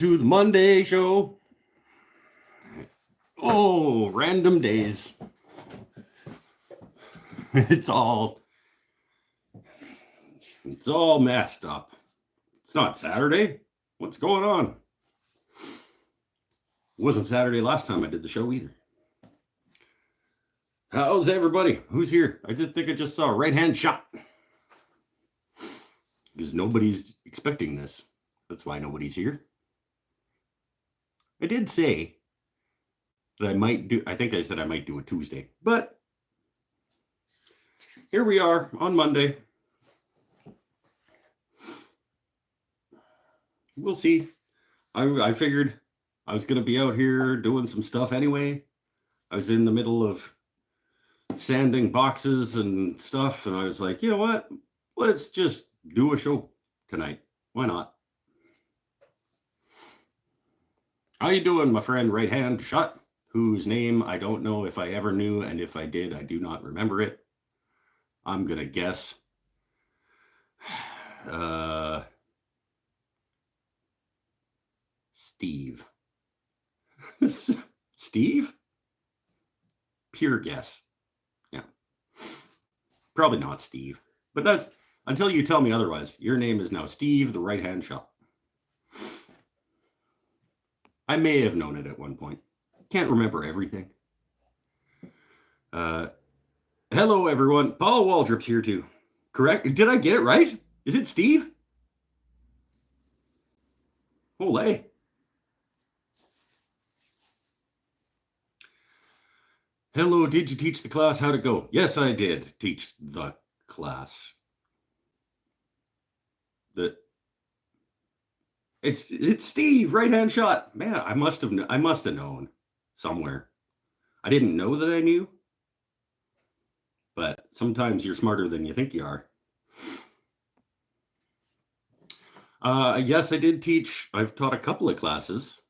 To the Monday show. Oh, random days. It's all messed up. It's not Saturday. What's going on? It wasn't Saturday last time I did the show either. How's everybody? Who's here? I did think I just saw a right hand shot. Because nobody's expecting this. That's why nobody's here. I did say that I think I said I might do a Tuesday. But here we are on Monday. We'll see. I figured I was going to be out here doing some stuff anyway. I was in the middle of sanding boxes and stuff, and I was like, you know what? Let's just do a show tonight. Why not? How you doing, my friend right hand shot, whose name I don't know if I ever knew, and if I did, I do not remember it. I'm going to guess Steve. Steve? Pure guess. Yeah. Probably not Steve. But that's, until you tell me otherwise, your name is now Steve, the right hand shot. I may have known it at one point. Can't remember everything. Hello, everyone. Paul Waldrop's here too. Correct? Did I get it right? Is it Steve? Olay. Hello, did you teach the class how to go? Yes, I did teach the class. It's Steve, right hand shot. Man, I must have known somewhere. I didn't know that I knew, but sometimes you're smarter than you think you are. Yes, I did teach. I've taught a couple of classes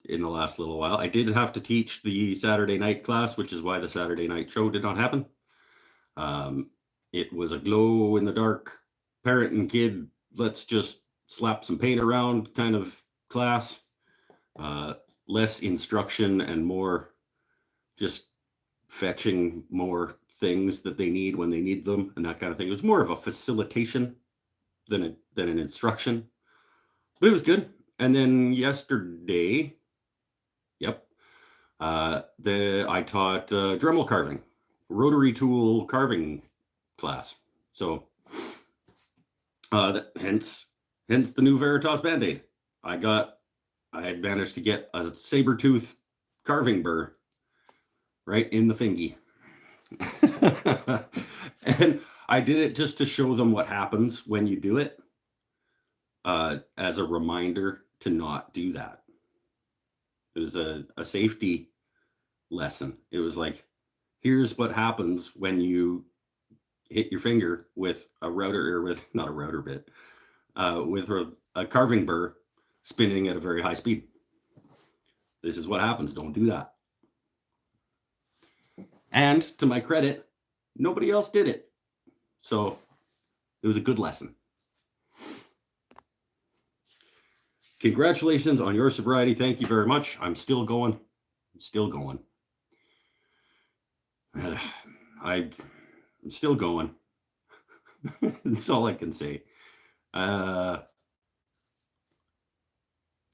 in the last little while. I did have to teach the Saturday night class, which is why the Saturday night show did not happen. It was a glow in the dark parent and kid, let's just slap some paint around kind of class. Less instruction and more just fetching more things that they need when they need them and that kind of thing. It was more of a facilitation than an instruction, but it was good. And then yesterday, I taught Dremel carving, rotary tool carving class. So hence the new Veritas Band-Aid. I had managed to get a saber-tooth carving burr right in the fingy. And I did it just to show them what happens when you do it, as a reminder to not do that. It was a safety lesson. It was like, here's what happens when you hit your finger with a router, or with not a router bit, with a carving burr spinning at a very high speed. This is what happens. Don't do that. And to my credit, nobody else did it. So it was a good lesson. Congratulations on your sobriety. Thank you very much. I'm still going. I'm still going. I'm still going. That's all I can say.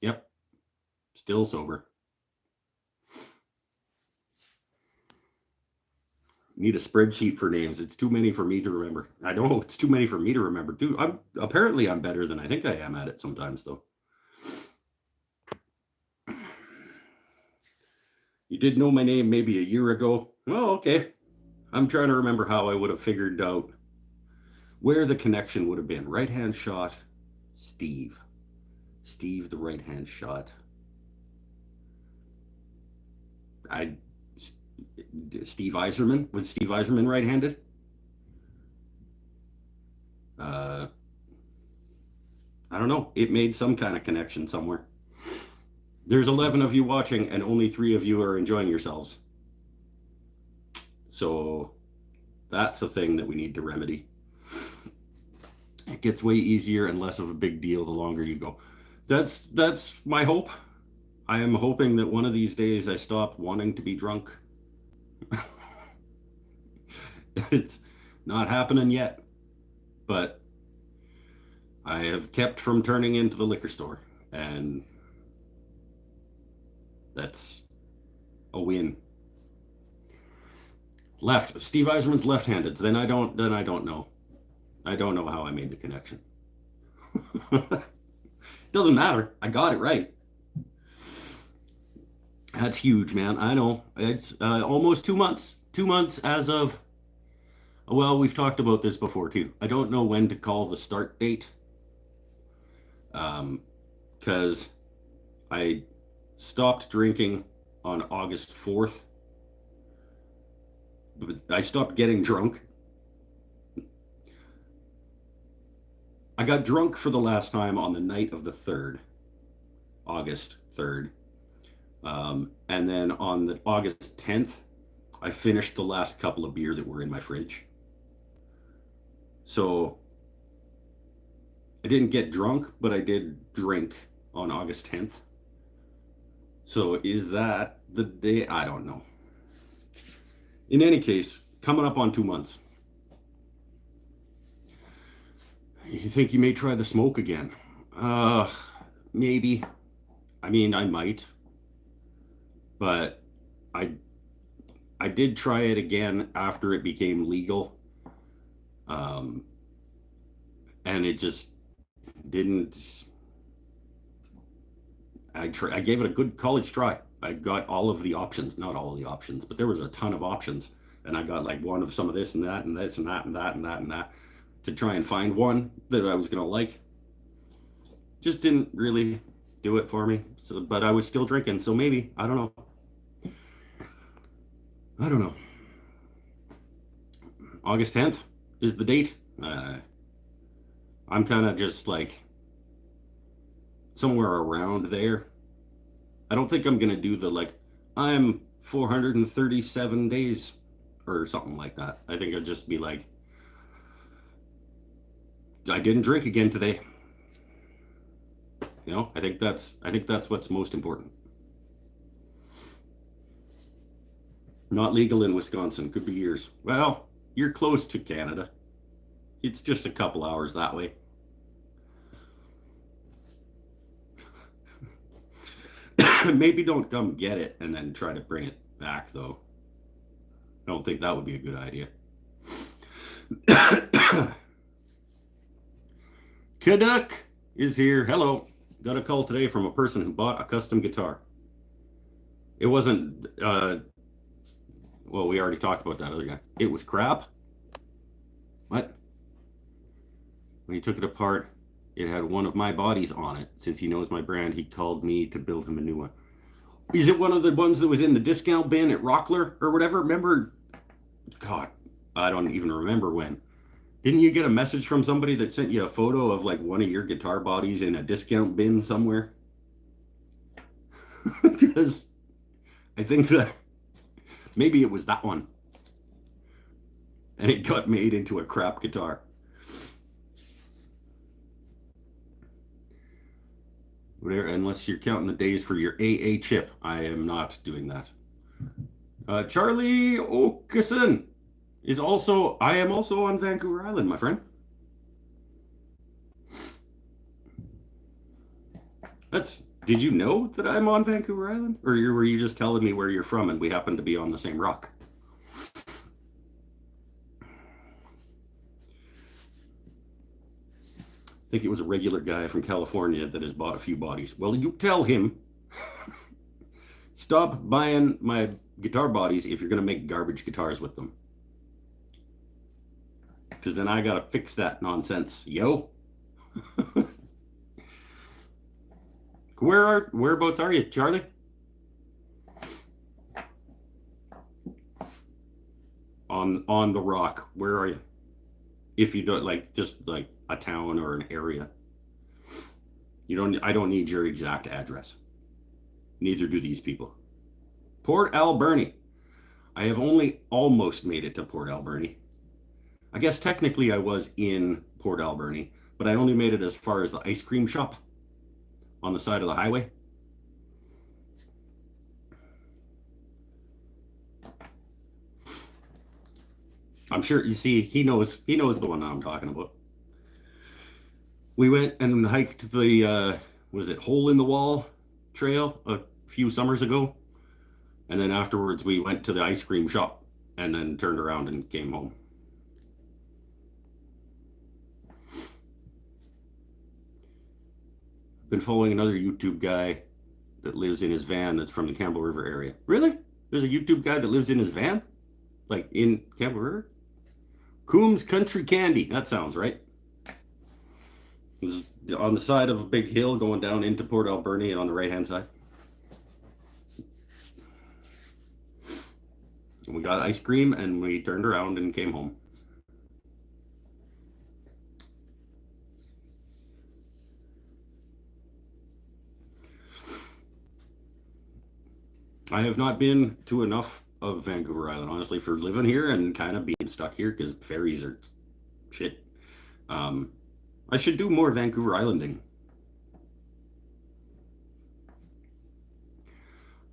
Yep. Still sober. Need a spreadsheet for names. It's too many for me to remember. I know it's too many for me to remember, dude. I'm better than I think I am at it sometimes, though. You did know my name maybe a year ago. Well, okay. I'm trying to remember how I would have figured out where the connection would have been. Right hand shot, Steve. Steve, the right hand shot. Steve Eiserman. Was Steve Eiserman right-handed? I don't know. It made some kind of connection somewhere. There's 11 of you watching, and only 3 of you are enjoying yourselves. So that's a thing that we need to remedy. It gets way easier and less of a big deal the longer you go. That's my hope. I am hoping that one of these days I stop wanting to be drunk. It's not happening yet, but I have kept from turning into the liquor store, and that's a win. Left. Steve Eiserman's left-handed. Then I don't know. I don't know how I made the connection. Doesn't matter. I got it right. That's huge, man. I know. It's almost 2 months. 2 months as of. Well, we've talked about this before too. I don't know when to call the start date. Because I stopped drinking on August 4th. I stopped getting drunk. I got drunk for the last time on the night of the 3rd, August 3rd. And then on the August 10th, I finished the last couple of beer that were in my fridge. So I didn't get drunk, but I did drink on August 10th. So is that the day? I don't know. In any case, coming up on 2 months. You think you may try the smoke again? Maybe. I mean, I might. But I I did try it again after it became legal. Um, and it just didn't. I gave it a good college try. I got all of the options, not all of the options, but there was a ton of options, and I got like one of some of this and that and this and that and that and that and that to try and find one that I was gonna like. Just didn't really do it for me. So, but I was still drinking, so maybe I don't know. I don't know. August 10th is the date. I'm kind of just like somewhere around there. I don't think I'm gonna do the like I'm 437 days or something like that. I think I'll just be like, I didn't drink again today. You know, I think that's what's most important. Not legal in Wisconsin. Could be years. Well, you're close to Canada. It's just a couple hours that way. Maybe don't come get it and then try to bring it back, though. I don't think that would be a good idea. Caduck is here. Hello. Got a call today from a person who bought a custom guitar. It wasn't, well, we already talked about that other guy. It was crap. What? When he took it apart, it had one of my bodies on it. Since he knows my brand, he called me to build him a new one. Is it one of the ones that was in the discount bin at Rockler or whatever? Remember? God, I don't even remember when. Didn't you get a message from somebody that sent you a photo of like one of your guitar bodies in a discount bin somewhere? Because I think that maybe it was that one. And it got made into a crap guitar. Whatever, unless you're counting the days for your AA chip. I am not doing that. Charlie Okeson is also, I am also on Vancouver Island, my friend. Did you know that I'm on Vancouver Island? Or were you just telling me where you're from and we happen to be on the same rock? I think it was a regular guy from California that has bought a few bodies. Well, you tell him, stop buying my guitar bodies if you're going to make garbage guitars with them. Because then I got to fix that nonsense, yo. Whereabouts are you, Charlie? On the rock. Where are you? If you don't like, just like a town or an area. I don't need your exact address. Neither do these people. Port Alberni. I have only almost made it to Port Alberni. I guess technically I was in Port Alberni, but I only made it as far as the ice cream shop. on the side of the highway. I'm sure you see he knows the one I'm talking about. We went and hiked the was it Hole in the Wall trail a few summers ago, and then afterwards we went to the ice cream shop and then turned around and came home. Been following another YouTube guy that lives in his van that's from the Campbell River area. Really? There's a YouTube guy that lives in his van? Like in Campbell River? Coombs Country Candy. That sounds right. It's on the side of a big hill going down into Port Alberni on the right hand side. And we got ice cream and we turned around and came home. I have not been to enough of Vancouver Island, honestly, for living here and kind of being stuck here because ferries are shit. I should do more Vancouver Islanding.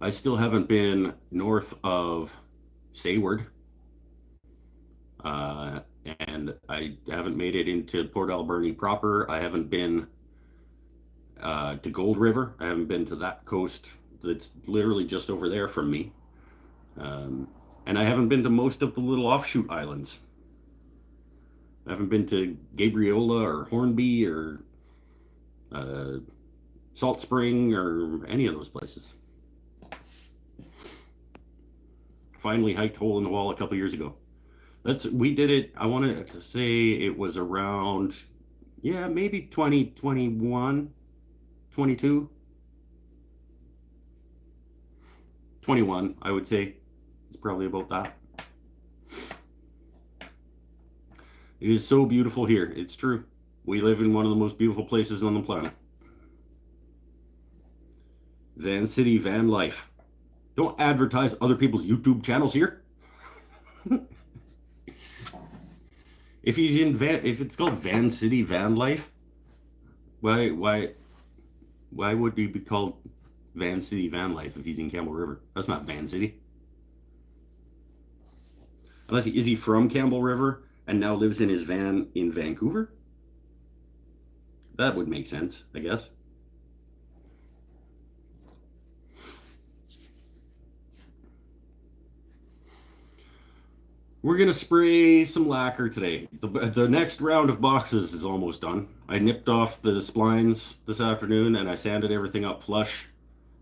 I still haven't been north of Sayward, and I haven't made it into Port Alberni proper. I haven't been to Gold River. I haven't been to that coast that's literally just over there from me. And I haven't been to most of the little offshoot islands. I haven't been to Gabriola or Hornby or Salt Spring or any of those places. Finally hiked Hole in the Wall a couple years ago. We did it, I want to say it was around, yeah, maybe 2021, 22. 21, I would say. It's probably about that. It is so beautiful here. It's true. We live in one of the most beautiful places on the planet. Van City, Van Life. Don't advertise other people's YouTube channels here. If it's called Van City, Van Life, why would he be called Van City, Van Life if he's in Campbell River? That's not Van City. Unless is he from Campbell River and now lives in his van in Vancouver? That would make sense, I guess. We're gonna spray some lacquer today. The next round of boxes is almost done. I nipped off the splines this afternoon and I sanded everything up flush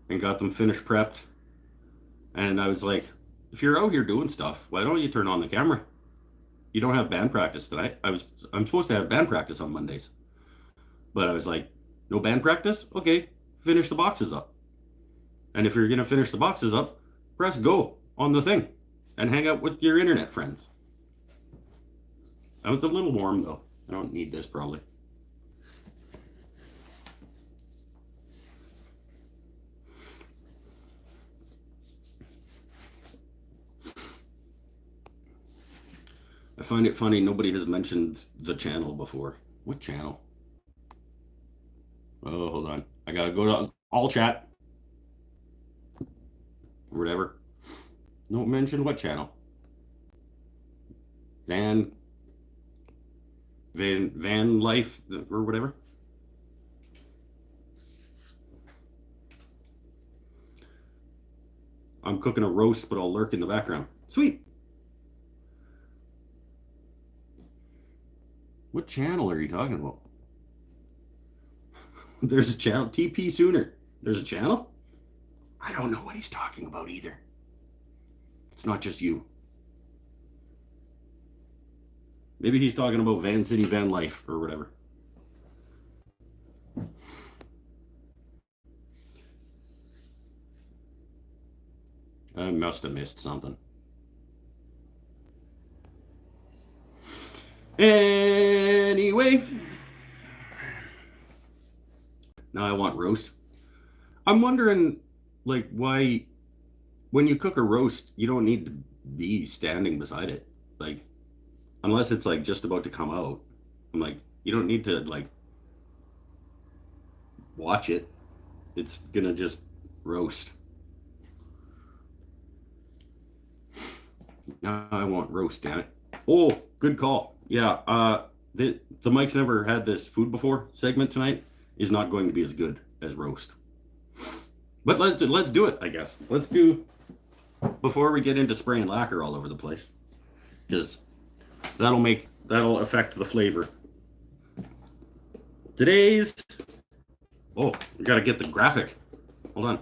and got them finished prepped. And I was like, if you're out here doing stuff, why don't you turn on the camera? You don't have band practice tonight. I'm supposed to have band practice on Mondays. But I was like, no band practice? Okay, finish the boxes up. And if you're gonna finish the boxes up, press go on the thing and hang out with your internet friends. That was a little warm though. I don't need this probably. I find it funny nobody has mentioned the channel before. What channel? Oh, hold on. I gotta go to all chat. Or whatever. Don't mention what channel. Van Life or whatever. I'm cooking a roast, but I'll lurk in the background. Sweet. What channel are you talking about? There's a channel. TP Sooner. There's a channel? I don't know what he's talking about either. It's not just you. Maybe he's talking about Van City, Van Life or whatever. I must have missed something. Anyway, now I want roast. I'm wondering, like, why when you cook a roast, you don't need to be standing beside it. Like, unless it's like just about to come out. I'm like, you don't need to like watch it. It's gonna just roast. No, I won't roast, damn it. Oh, good call. Yeah, the Mike's Never Had This Food Before segment tonight is not going to be as good as roast. But let's do it, I guess. Let's do, before we get into spraying lacquer all over the place, because that'll affect the flavor. Today's, oh, we gotta get the graphic. Hold on.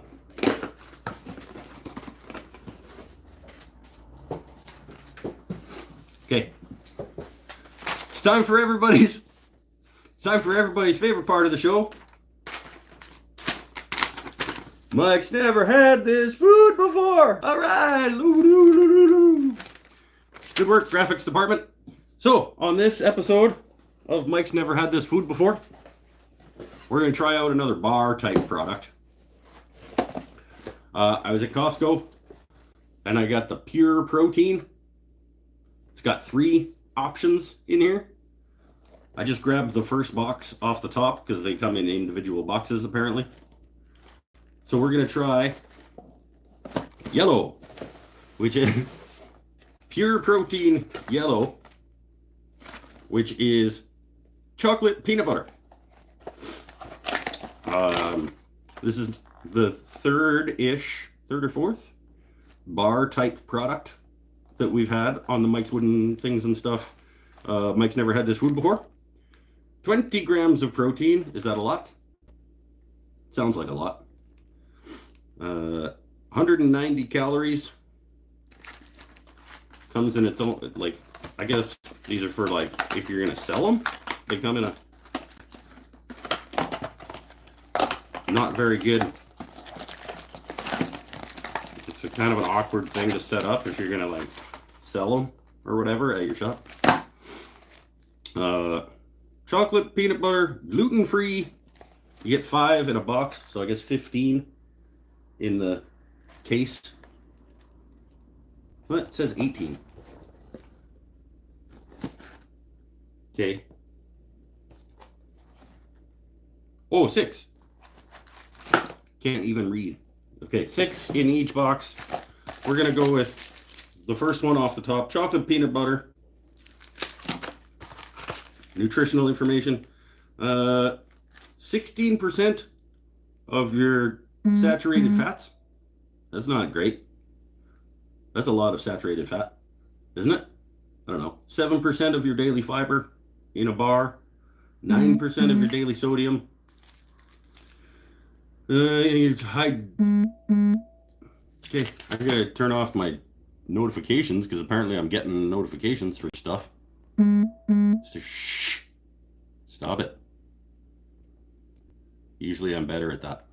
Okay. It's time for everybody's favorite part of the show. Mike's never had this food before. All right. Good work, graphics department. So, on this episode of Mike's Never Had This Food Before, we're going to try out another bar type product. I was at Costco and I got the Pure Protein. It's got 3 options in here. I just grabbed the first box off the top because they come in individual boxes apparently. So we're going to try yellow, which is Pure Protein Yellow, which is chocolate peanut butter. This is the third or fourth bar type product that we've had on the Mike's Wooden Things and Stuff. Mike's Never Had This Food Before. 20 grams of protein. Is that a lot? Sounds like a lot. 190 calories. Comes in its own, like, I guess these are for, like, if you're gonna sell them. They come in a not very good, it's a kind of an awkward thing to set up if you're gonna, like, sell them or whatever at your shop. Chocolate, peanut butter, gluten-free. You get 5 in a box, so I guess 15 in the case. Well, it says 18. Okay. Oh, 6. Can't even read. Okay, 6 in each box. We're gonna go with the first one off the top, chocolate peanut butter. Nutritional information. 16% of your saturated fats. That's not great. That's a lot of saturated fat, isn't it? I don't know. 7% of your daily fiber in a bar. 9% of your daily sodium. Okay, I gotta turn off my notifications because apparently I'm getting notifications for stuff. So shh. Stop it. Usually I'm better at that.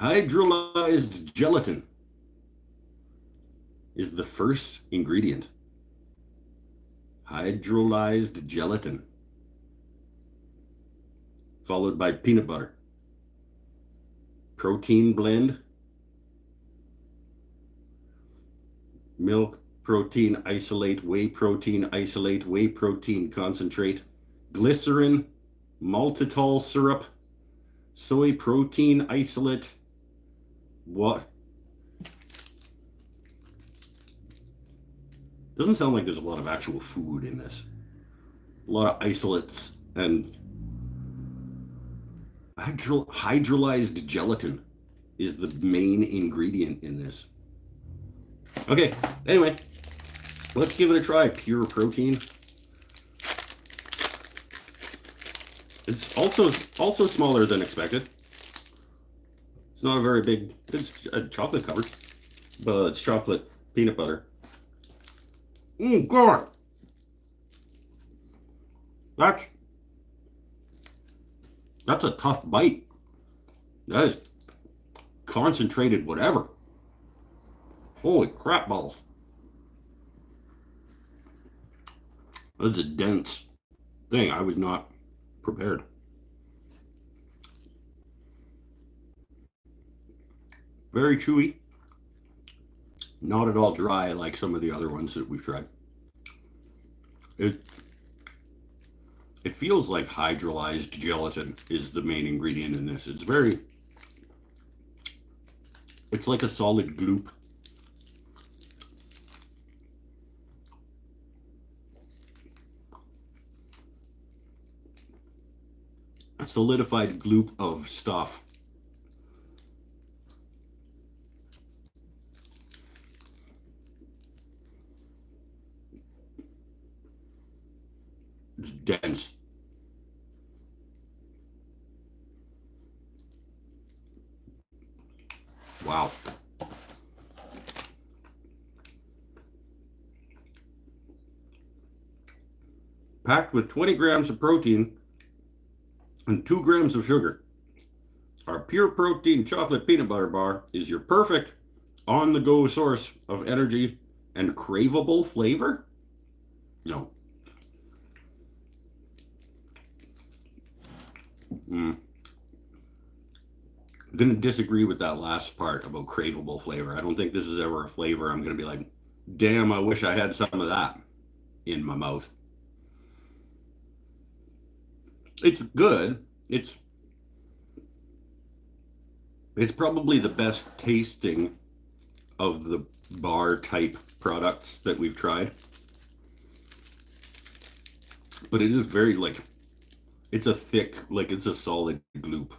Hydrolyzed gelatin is the first ingredient. Hydrolyzed gelatin. Followed by peanut butter. Protein blend. Milk protein isolate, whey protein isolate, whey protein concentrate, glycerin, maltitol syrup, soy protein isolate. What? Doesn't sound like there's a lot of actual food in this. A lot of isolates and hydrolyzed gelatin is the main ingredient in this. Okay, anyway, let's give it a try. Pure Protein. It's also smaller than expected. It's not a very big, it's chocolate covered, but it's chocolate peanut butter. God. That's a tough bite. That is concentrated whatever. Holy crap balls. That's a dense thing. I was not prepared. Very chewy. Not at all dry like some of the other ones that we've tried. It feels like hydrolyzed gelatin is the main ingredient in this. It's like a solid gloop. A solidified gloop of stuff. It's dense. Wow. Packed with 20 grams of protein and 2 grams of sugar. Our pure protein chocolate peanut butter bar is your perfect on-the-go source of energy and craveable flavor? No. I'm going to disagree with that last part about craveable flavor. I don't think this is ever a flavor I'm going to be like, damn, I wish I had some of that in my mouth. It's good. It's probably the best tasting of the bar type products that we've tried. But it is very like, it's a thick, like it's a solid gloop.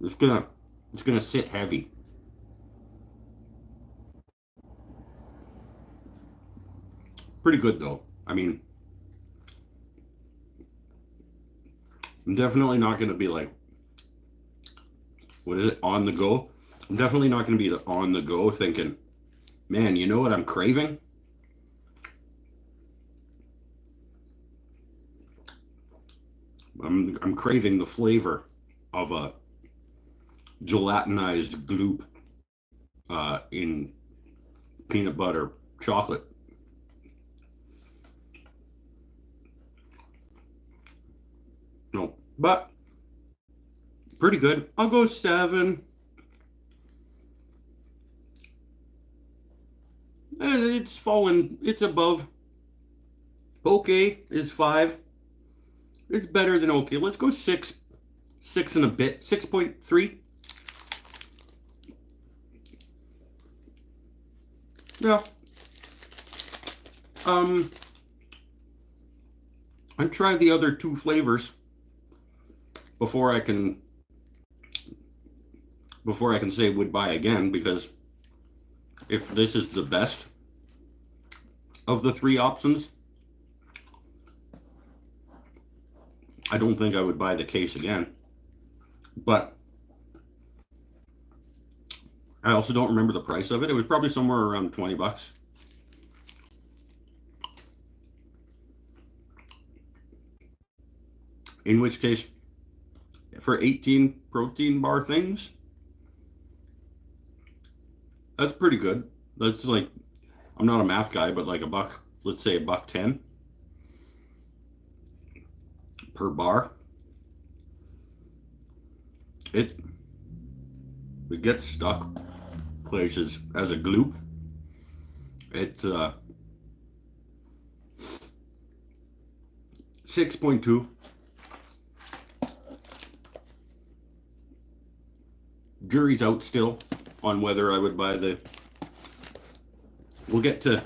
It's gonna sit heavy. Pretty good though. I mean, I'm definitely not gonna be like, what is it, on the go? I'm definitely not gonna be on the go thinking, man, you know what I'm craving? I'm craving the flavor of a gelatinized gloop in peanut butter chocolate. No, but pretty good. I'll go 7. And it's fallen. It's above. Okay is 5. It's better than okay. Let's go 6. 6 and a bit. 6.3. Yeah. I'd try the other 2 flavors before I can say would buy again, because if this is the best of the 3 options, I don't think I would buy the case again. But I also don't remember the price of it. It was probably somewhere around 20 bucks. In which case, for 18 protein bar things, that's pretty good. That's like, I'm not a math guy, but like let's say $1.10 per bar. It gets stuck places as a gloop. It's 6.2. Jury's out still on whether I would buy the. We'll get to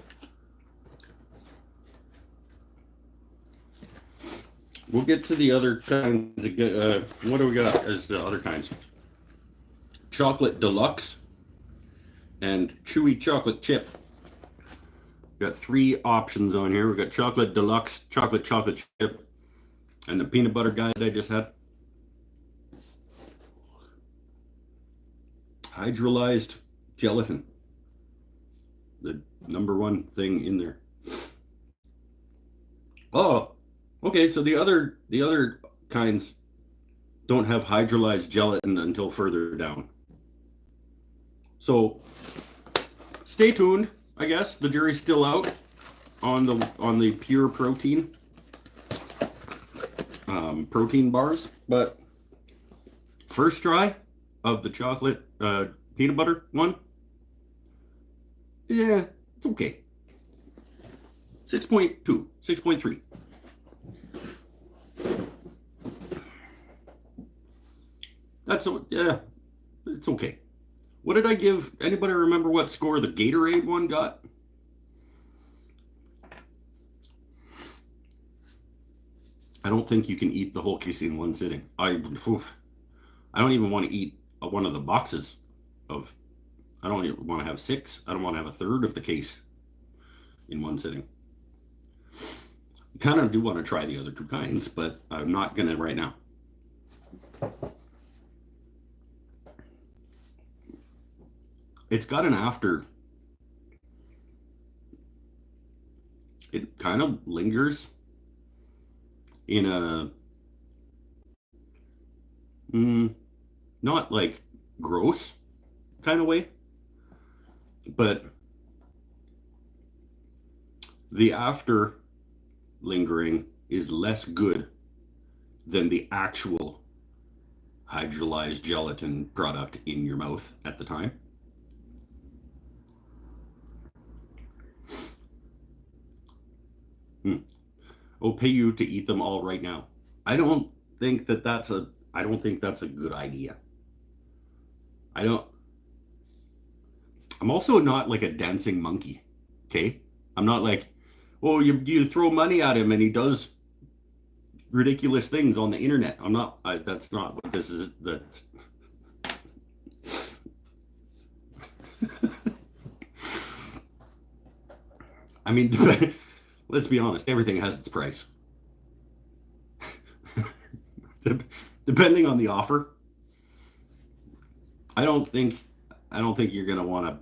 the other kinds. What do we got as the other kinds? Chocolate Deluxe and Chewy Chocolate Chip. We've got 3 options on here. We've got Chocolate Deluxe, Chocolate Chip, and the peanut butter guide I just had. Hydrolyzed gelatin, the #1 thing in there. Oh, okay. So the other kinds don't have hydrolyzed gelatin until further down. So stay tuned. I guess the jury's still out on the pure protein bars, but first try of the chocolate peanut butter one, Yeah, it's okay. 6.2, 6.3. Yeah, it's okay. What did I give? Anybody remember what score the Gatorade one got? I don't think you can eat the whole case in one sitting. I don't even want to eat one of the boxes of. I don't even want to have 6. I don't want to have a third of the case in one sitting. I kind of do want to try the other two kinds, but I'm not gonna right now. It's got an after. It kind of lingers in a not like gross kind of way, but the after lingering is less good than the actual hydrolyzed gelatin product in your mouth at the time. I'll pay you to eat them all right now. I don't think that's a good idea. I don't. I'm also not like a dancing monkey. Okay, I'm not like, well, you throw money at him and he does ridiculous things on the internet. I'm not. That's not what this is. That's. I mean, let's be honest. Everything has its price. Depending on the offer. I don't think you're gonna want to.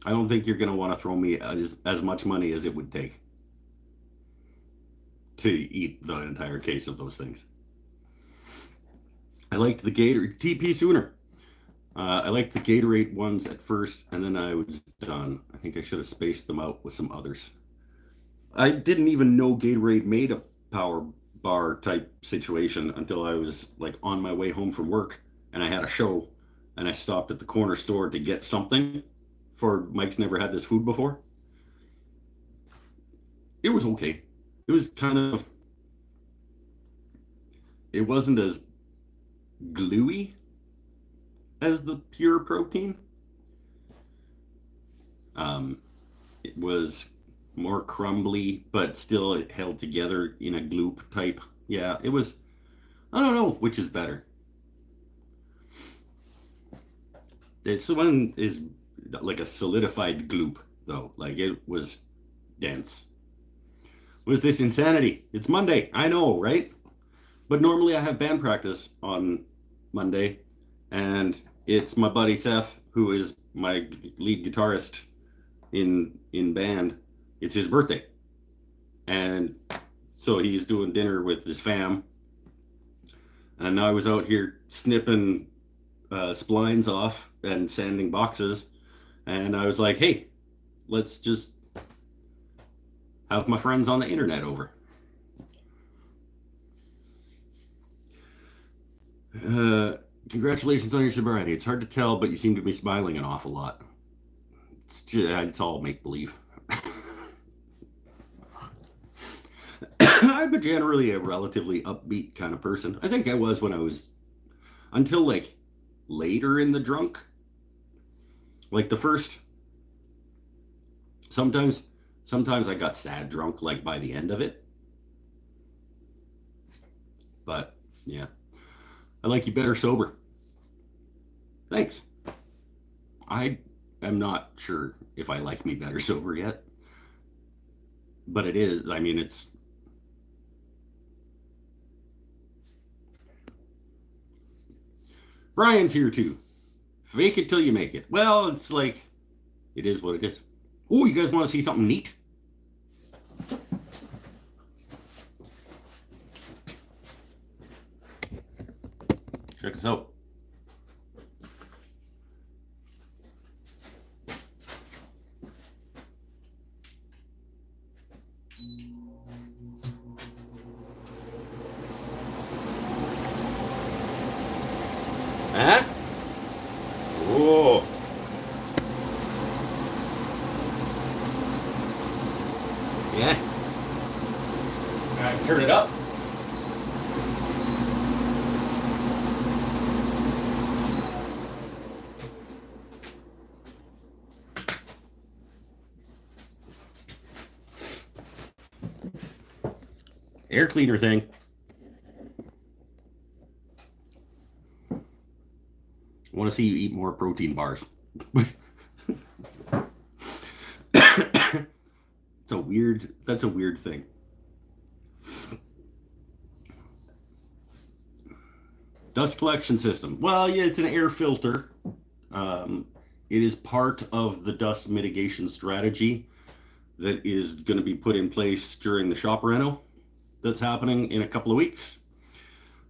I don't think you're gonna want to throw me as much money as it would take to eat the entire case of those things. I liked the Gatorade TP Sooner. I liked the Gatorade ones at first, and then I was done. I think I should have spaced them out with some others. I didn't even know Gatorade made a power bar type situation until I was like on my way home from work, and I had a show, and I stopped at the corner store to get something. For Mike's never had this food before. It was okay. It was kind of. It wasn't as gluey as the pure protein. It was more crumbly, but still it held together in a gloop type. Yeah, it was. I don't know which is better. This one is like a solidified gloop, though. Like it was dense. What is this insanity? It's Monday. I know, right? But normally I have band practice on Monday, and it's my buddy Seth, who is my lead guitarist in band. It's his birthday, and so he's doing dinner with his fam. And I was out here snipping splines off and sanding boxes, and I was like, "Hey, let's just have my friends on the internet over." Congratulations on your sobriety. It's hard to tell, but you seem to be smiling an awful lot. It's all make believe. I'm generally a relatively upbeat kind of person. I think I was when I was until like later in the drunk. Like the first sometimes I got sad drunk like by the end of it. But yeah. I like you better sober. Thanks. I am not sure if I like me better sober yet. But it is, I mean, it's. Brian's here too. Fake it till you make it. Well, it's like, it is what it is. Oh, you guys want to see something neat? Check this out. Huh? Oh. Time to turn it up. Air cleaner thing. I want to see you eat more protein bars. That's a weird thing. Dust collection system. Well, yeah, it's an air filter. It is part of the dust mitigation strategy that is going to be put in place during the shop reno that's happening in a couple of weeks.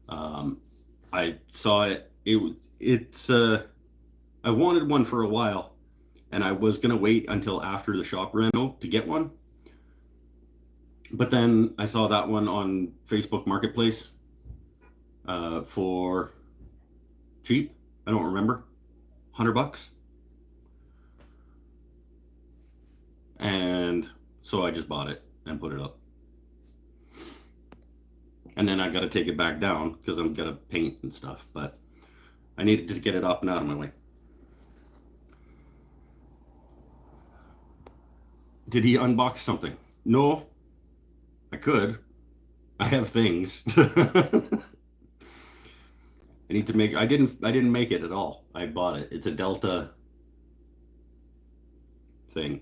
I saw it. I wanted one for a while, and I was going to wait until after the shop reno to get one. But then I saw that one on Facebook Marketplace for cheap. I don't remember. $100. And so I just bought it and put it up. And then I got to take it back down because I'm going to paint and stuff. But I needed to get it up and out of my way. Did he unbox something? No. I could. I have things. I need to make. I didn't make it at all. I bought it. It's a Delta thing.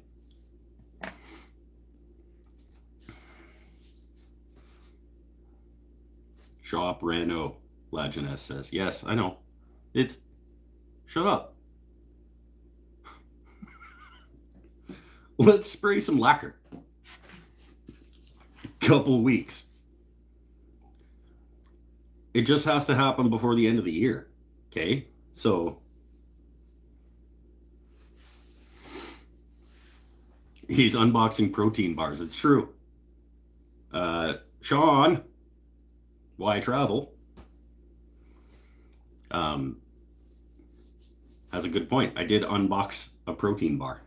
Shop Reno, Lajeunesse says. Yes, I know. It's. Shut up. Let's spray some lacquer. Couple weeks. It just has to happen before the end of the year. Okay? So he's unboxing protein bars. It's true. Sean, why travel? Has a good point. I did unbox a protein bar.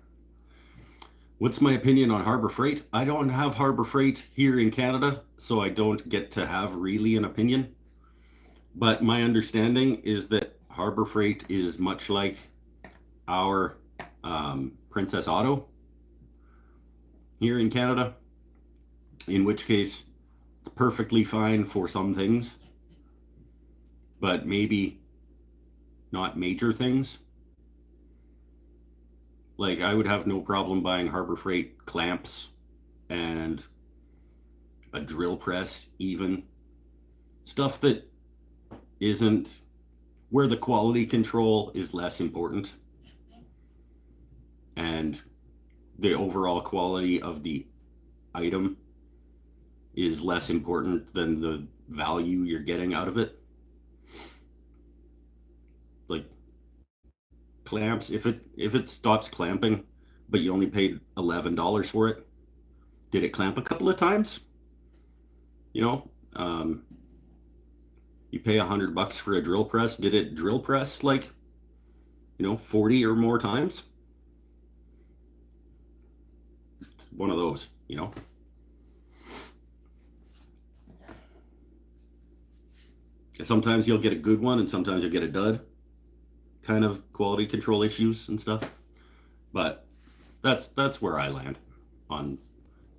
What's my opinion on Harbor Freight? I don't have Harbor Freight here in Canada, so I don't get to have really an opinion. But my understanding is that Harbor Freight is much like our Princess Auto here in Canada, in which case it's perfectly fine for some things, but maybe not major things. Like, I would have no problem buying Harbor Freight clamps and a drill press, even stuff that isn't where the quality control is less important and the overall quality of the item is less important than the value you're getting out of it. Like clamps, if it stops clamping but you only paid $11 for it, did it clamp a couple of times? You know, you pay $100 for a drill press. Did it drill press like, 40 or more times? It's one of those, Sometimes you'll get a good one and sometimes you'll get a dud kind of quality control issues and stuff. But that's where I land on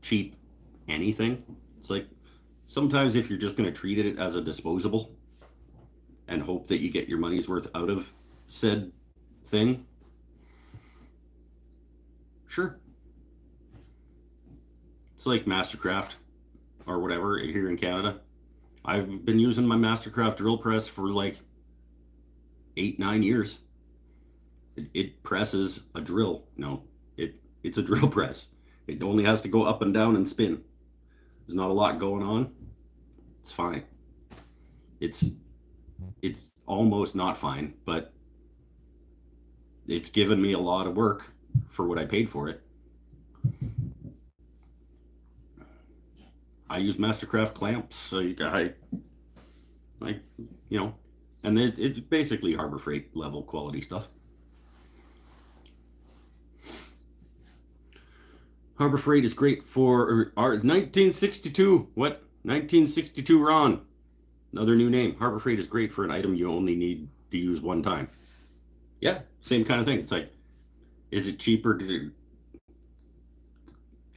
cheap anything. It's like sometimes if you're just going to treat it as a disposable and hope that you get your money's worth out of said thing, sure. It's like Mastercraft or whatever here in Canada. I've been using my Mastercraft drill press for like 8-9 years. It presses a drill. It's a drill press. It only has to go up and down and spin. There's not a lot going on. It's fine. It's almost not fine, but it's given me a lot of work for what I paid for it. I use Mastercraft clamps, so and it's basically Harbor Freight level quality stuff. Harbor Freight is great for our 1962. What? 1962 Ron. Another new name. Harbor Freight is great for an item you only need to use one time. Yeah, same kind of thing. It's like, is it cheaper to do?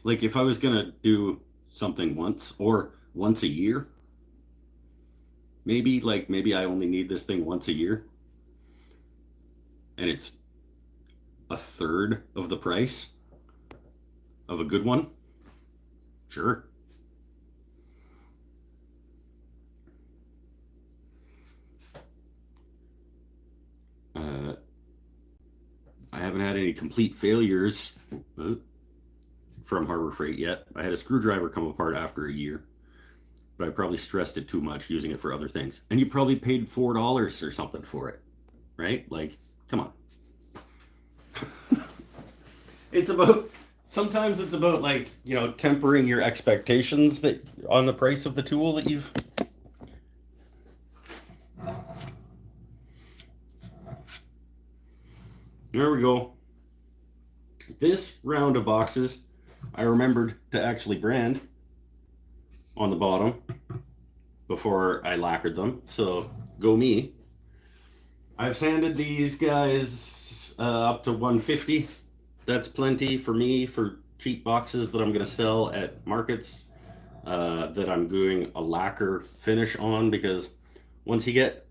Like, if I was going to do something once or once a year, maybe I only need this thing once a year and it's a third of the price of a good one. Sure. I haven't had any complete failures from Harbor Freight yet. I had a screwdriver come apart after a year, but I probably stressed it too much using it for other things. And you probably paid $4 or something for it, right? Like, come on. Sometimes it's about like, tempering your expectations that on the price of the tool that you've. There we go. This round of boxes, I remembered to actually brand on the bottom before I lacquered them. So go me. I've sanded these guys up to 150. That's plenty for me for cheap boxes that I'm going to sell at markets that I'm doing a lacquer finish on, because once you get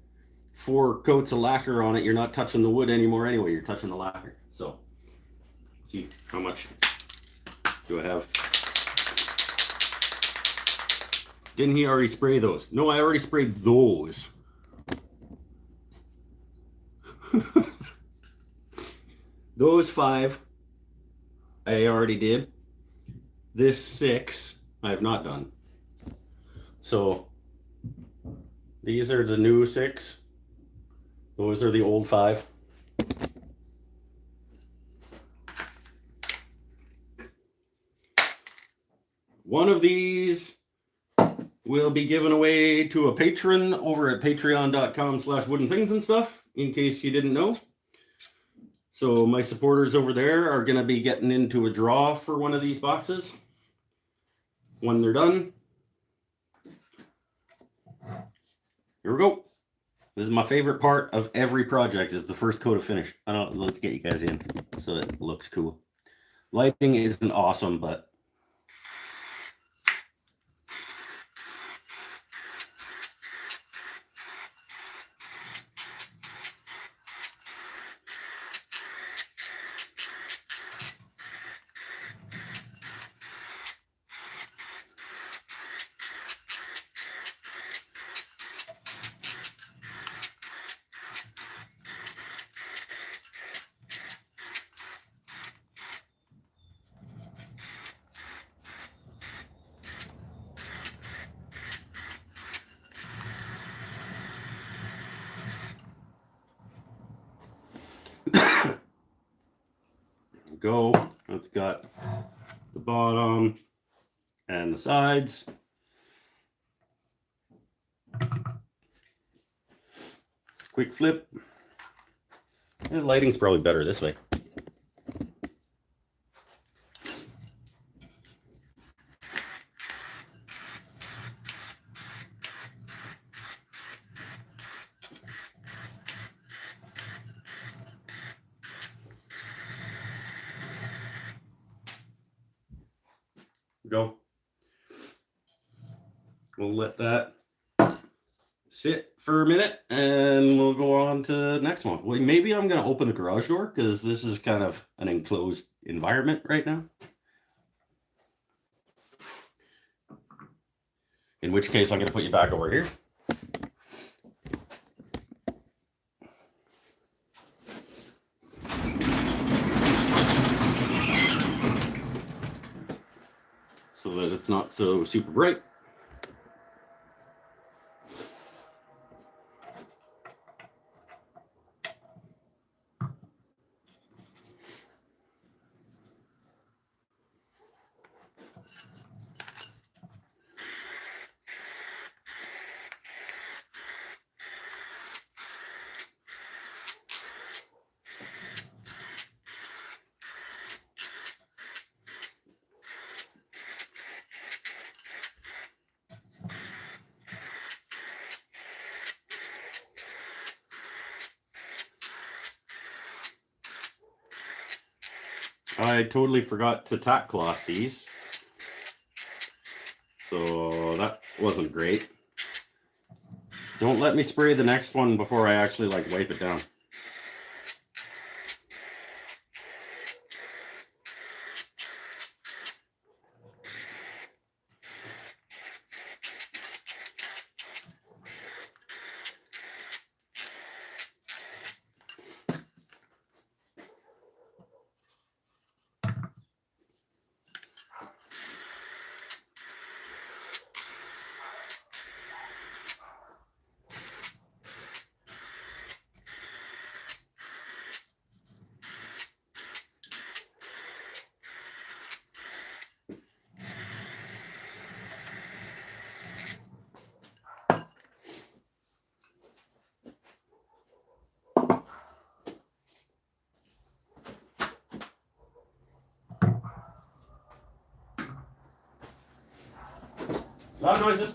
4 coats of lacquer on it, you're not touching the wood anymore anyway, you're touching the lacquer. So see how much do I have. Didn't he already spray those? No, I already sprayed those. Those 5 I already did. This 6 I have not done. So these are the new 6. Those are the old 5. One of these will be given away to a patron over at patreon.com/woodenthingsandsstuff, in case you didn't know. So my supporters over there are going to be getting into a draw for one of these boxes when they're done. Here we go. This is my favorite part of every project, is the first coat of finish. Let's get you guys in so it looks cool. Lighting isn't awesome, but go. It's got the bottom and the sides. Quick flip. And the lighting's probably better this way. Go. We'll let that sit for a minute and we'll go on to the next one. Well, maybe I'm going to open the garage door because this is kind of an enclosed environment right now. In which case, I'm going to put you back over here. So that it's not so super bright. I totally forgot to tack cloth these. So that wasn't great. Don't let me spray the next one before I actually like wipe it down. Loud noises.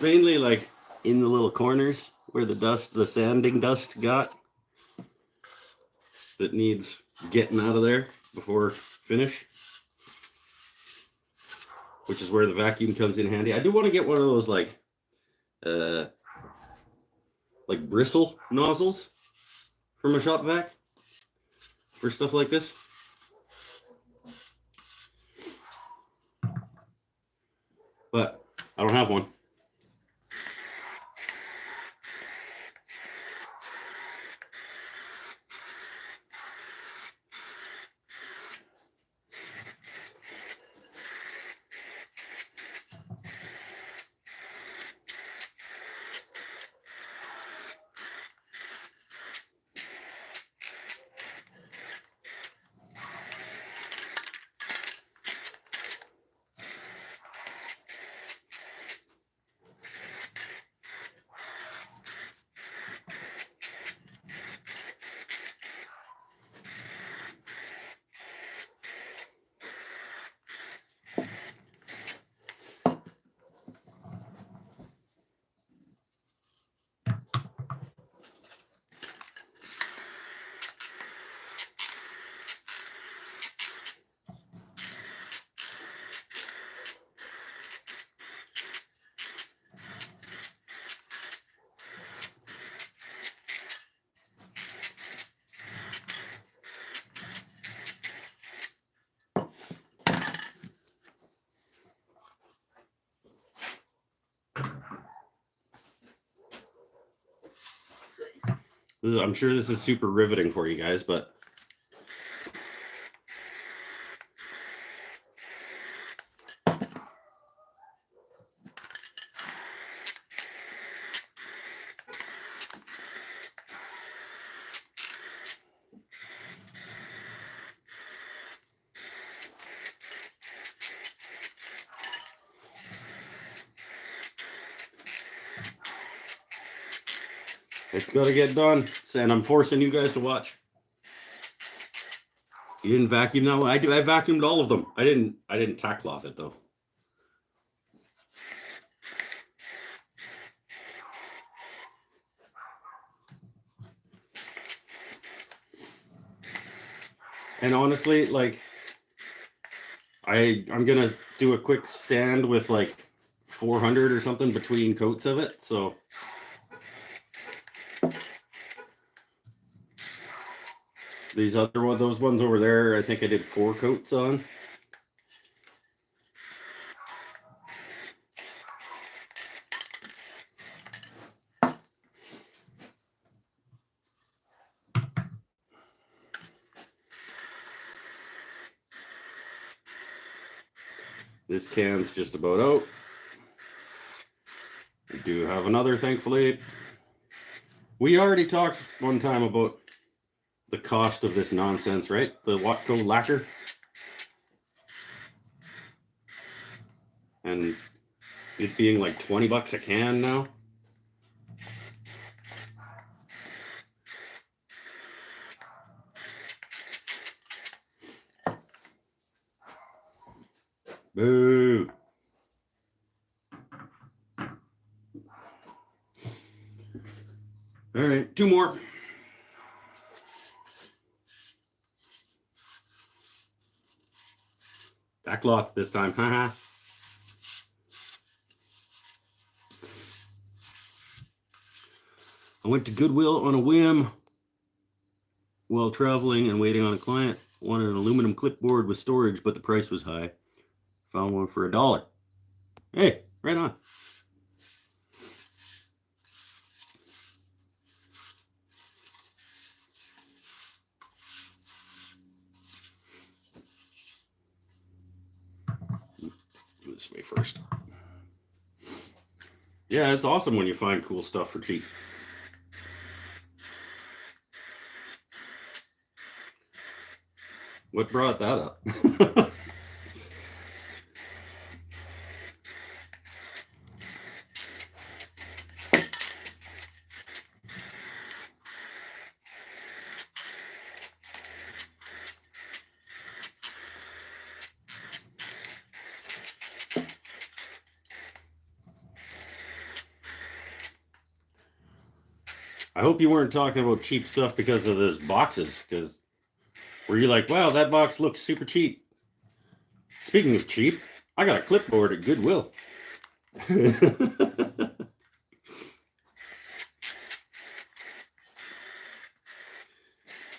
Mainly like in the little corners where the sanding dust got, that needs getting out of there before finish, which is where the vacuum comes in handy. I do want to get one of those like bristle nozzles from a shop vac for stuff like this. But I don't have one. I'm sure this is super riveting for you guys, but it's got to get done, and I'm forcing you guys to watch. You didn't vacuum that one? I do. I vacuumed all of them. I didn't tack cloth it though. And honestly, like I'm gonna do a quick sand with like 400 or something between coats of it. So these those ones over there, I think I did 4 coats on. This can's just about out. We do have another, thankfully. We already talked one time about the cost of this nonsense, right? The Watco lacquer. And it being like 20 bucks a can now. Boo. All right, 2 more. Back cloth this time. Haha. I went to Goodwill on a whim while traveling and waiting on a client. Wanted an aluminum clipboard with storage, but the price was high. Found one for $1. Hey, right on. This way first. Yeah, it's awesome when you find cool stuff for cheap. What brought that up? I hope you weren't talking about cheap stuff because of those boxes, because were you like, wow, that box looks super cheap? Speaking of cheap, I got a clipboard at Goodwill. I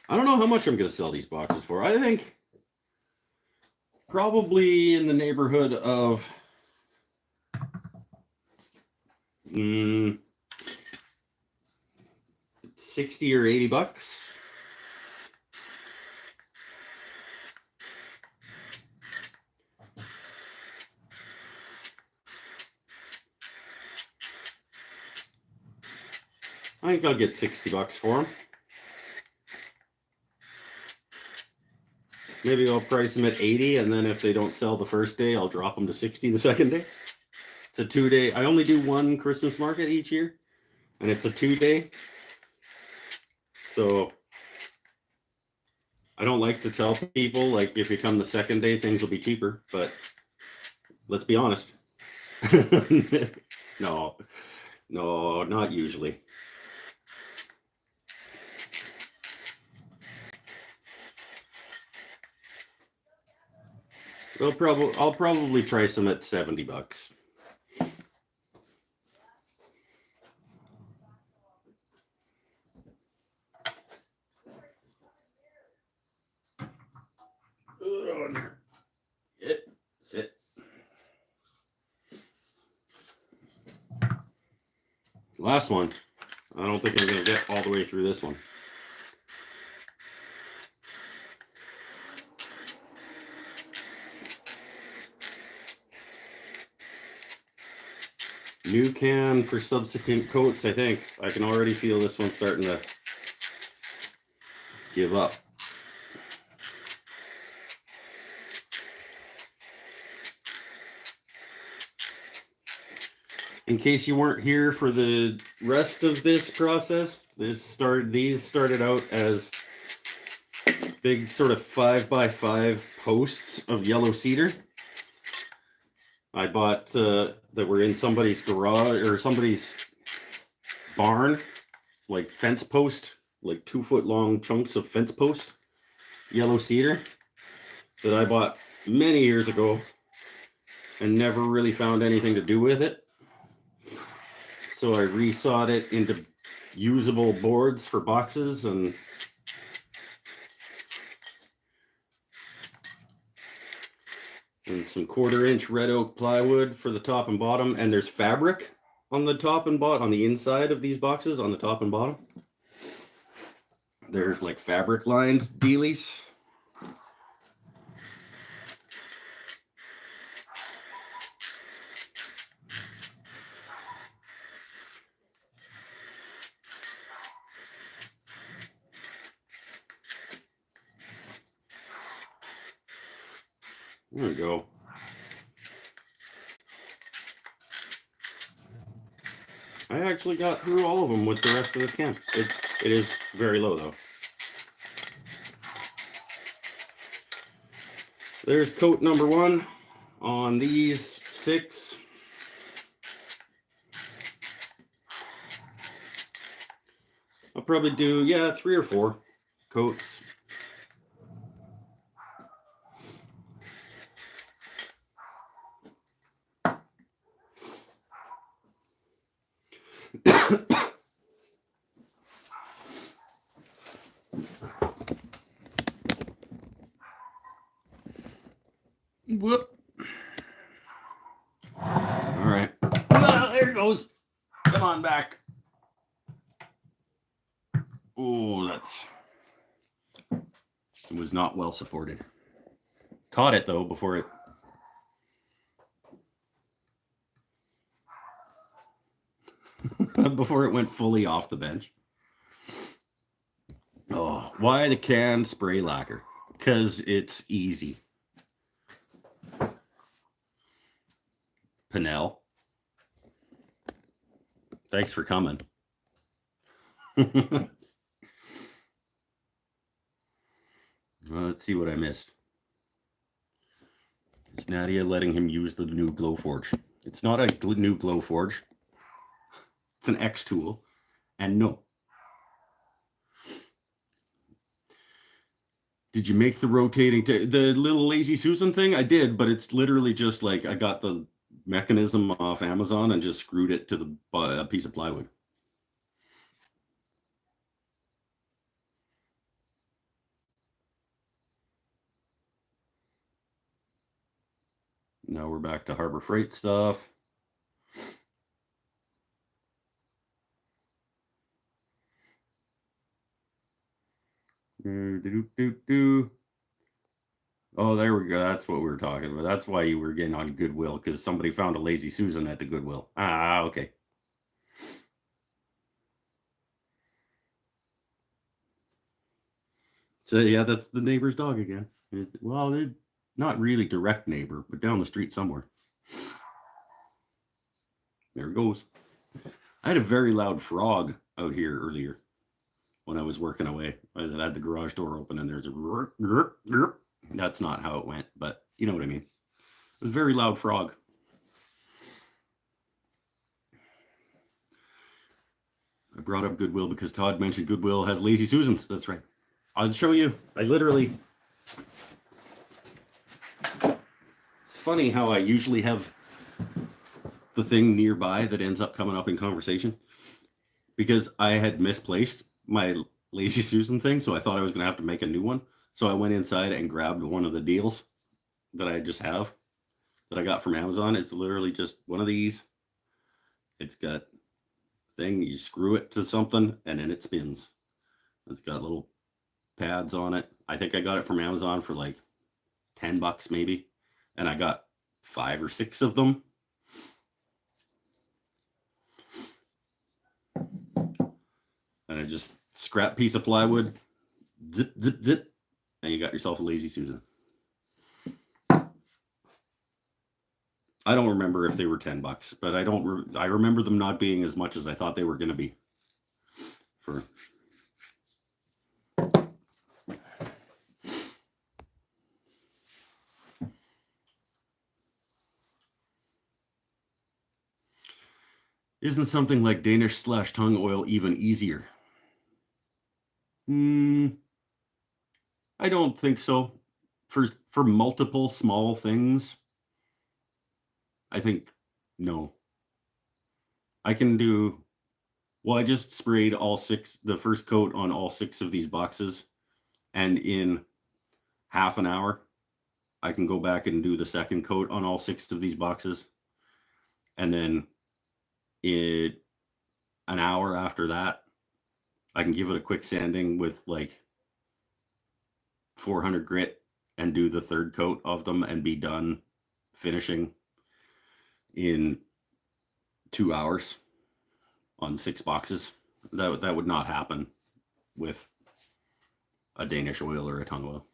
don't know how much I'm going to sell these boxes for. I think probably in the neighborhood of 60 or 80 bucks. I think I'll get 60 bucks for them. Maybe I'll price them at 80, and then if they don't sell the first day, I'll drop them to 60 the second day. It's a 2-day. I only do one Christmas market each year, and it's a 2-day. So I don't like to tell people, like, if you come the second day, things will be cheaper, but let's be honest. No, not usually. I'll probably price them at 70 bucks. Good on there. Sit. Last one. I don't think I'm going to get all the way through this one. New can for subsequent coats, I think. I can already feel this one starting to give up. In case you weren't here for the rest of this process, these started out as big sort of 5x5 posts of yellow cedar. I bought that were in somebody's garage or somebody's barn, like fence post, like 2-foot long chunks of fence post, yellow cedar, that I bought many years ago and never really found anything to do with it. So I resawed it into usable boards for boxes and some 1/4-inch red oak plywood for the top and bottom, and there's fabric on the top and bottom, on the inside of these boxes, on the top and bottom. They're like fabric lined dealies. There we go. I actually got through all of them with the rest of the can. It is very low though. There's coat number 1 on these 6. I'll probably do, 3 or 4 coats. Whoop. All right. Ah, there it goes. Come on back. Oh, it was not well supported. Caught it though before it went fully off the bench. Oh, why the can spray lacquer? Because it's easy. Pinnell. Thanks for coming. Let's see what I missed. Is Nadia letting him use the new Glowforge? It's not a new Glowforge. It's an X tool. And no. Did you make the rotating, the little Lazy Susan thing? I did, but it's literally just like I got the mechanism off Amazon and just screwed it to a piece of plywood. Now we're back to Harbor Freight stuff. Oh, there we go. That's what we were talking about. That's why you were getting on Goodwill, because somebody found a Lazy Susan at the Goodwill. Ah, okay. So yeah, that's the neighbor's dog again. Well, they're not really direct neighbor, but down the street somewhere. There it goes. I had a very loud frog out here earlier when I was working away. I had the garage door open and there's a grr, grr, grr. That's not how it went, but you know what I mean. It was a very loud frog. I brought up Goodwill because Todd mentioned Goodwill has Lazy Susans. That's right. I'll show you. It's funny how I usually have the thing nearby that ends up coming up in conversation, because I had misplaced my Lazy Susan thing, so I thought I was going to have to make a new one. So I went inside and grabbed one of the deals that I just have that I got from Amazon. It's literally just one of these. It's got thing, you screw it to something and then it spins. It's got little pads on it. I think I got it from Amazon for like $10 maybe, and I got 5 or 6 of them. And I just scrap piece of plywood, zip, zip, zip, and you got yourself a Lazy Susan. I don't remember if they were $10, but I remember them not being as much as I thought they were going to be. Isn't something like Danish / tongue oil even easier? I don't think so. For multiple small things, I think no. I can do, well, I just sprayed the first coat on all 6 of these boxes, and in half an hour, I can go back and do the second coat on all 6 of these boxes. And then an hour after that, I can give it a quick sanding with like 400 grit and do the third coat of them and be done finishing in 2 hours on 6 boxes. That would not happen with a Danish oil or a tongue oil.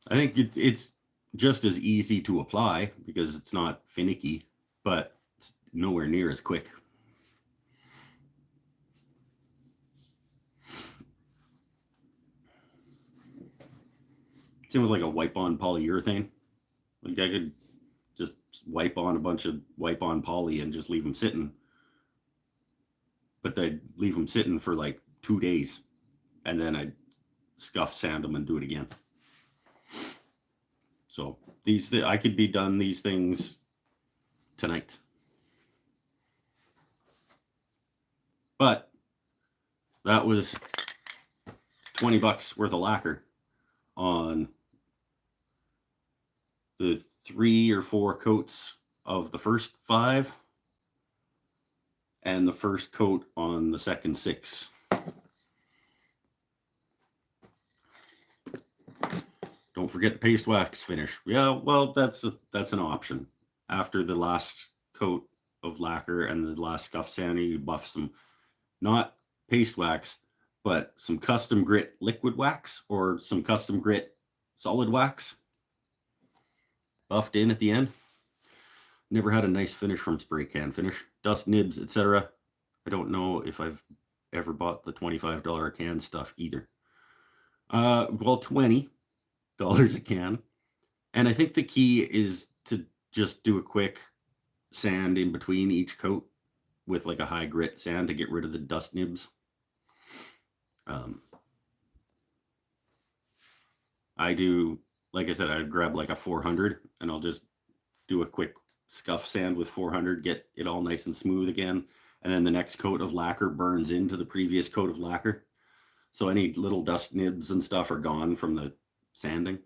I think it's just as easy to apply because it's not finicky, but it's nowhere near as quick. Same with like a wipe-on polyurethane. Like I could just wipe on a bunch of wipe-on poly and just leave them sitting, but they'd leave them sitting for like 2 days, and then I'd scuff sand them and do it again. So I could be done these things tonight. But that was $20 worth of lacquer on the 3 or 4 coats of the first 5 and the first coat on the second 6. Don't forget the paste wax finish. Yeah, well, that's an option. After the last coat of lacquer and the last scuff sanding, you buff some, not paste wax, but some custom grit liquid wax or some custom grit solid wax buffed in at the end. Never had a nice finish from spray can finish. Dust nibs, etc. I don't know if I've ever bought the $25 can stuff either. Well, $20 a can. And I think the key is to just do a quick sand in between each coat with like a high grit sand to get rid of the dust nibs. I do, like I said, I grab like a 400 and I'll just do a quick scuff sand with 400, get it all nice and smooth again. And then the next coat of lacquer burns into the previous coat of lacquer. So any little dust nibs and stuff are gone from the sanding.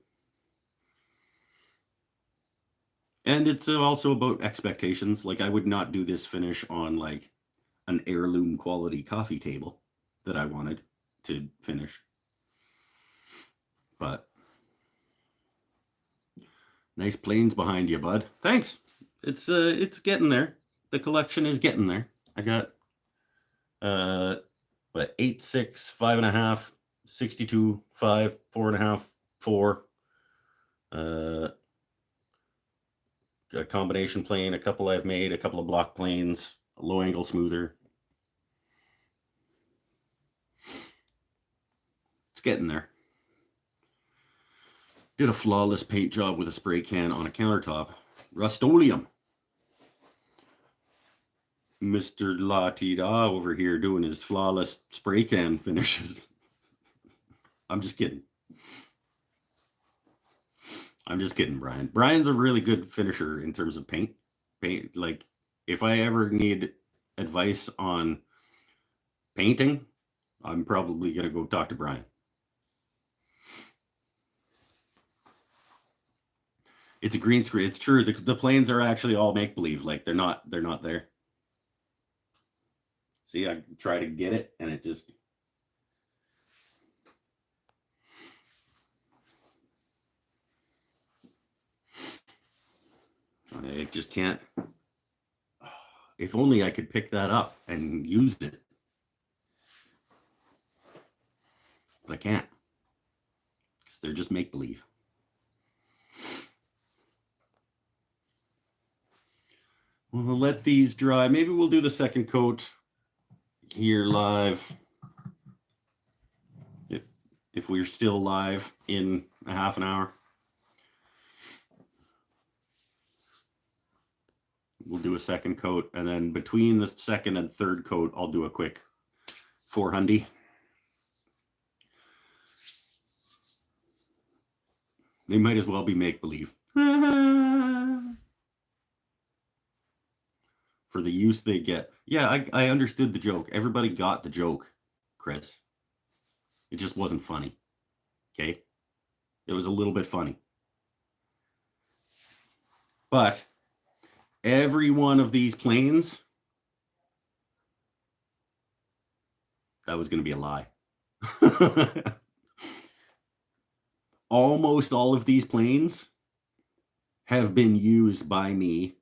And it's also about expectations. Like I would not do this finish on like an heirloom quality coffee table that I wanted to finish. But nice planes behind you, bud. Thanks. It's getting there. The collection is getting there. I got 8, 6, 5.5, 62, 5, 4.5, 4. A combination plane, a couple I've made, a couple of block planes, a low angle smoother. It's getting there. Did a flawless paint job with a spray can on a countertop. Rust-Oleum. Mr. La-Ti-Da over here doing his flawless spray can finishes. I'm just kidding. I'm just kidding, Brian. Brian's a really good finisher in terms of paint. Like, if I ever need advice on painting, I'm probably going to go talk to Brian. It's a green screen. It's true. The planes are actually all make-believe. Like, they're not there. See, I try to get it, and it just... I just can't. If only I could pick that up and use it. But I can't. Because they're just make-believe. We'll let these dry. Maybe we'll do the second coat here live. If we're still live in a half an hour. We'll do a second coat, and then between the second and third coat, I'll do a quick 400. They might as well be make-believe. For the use they get. Yeah, I understood the joke. Everybody got the joke, Chris. It just wasn't funny. Okay? It was a little bit funny. But every one of these planes, that was going to be a lie. Almost all of these planes have been used by me.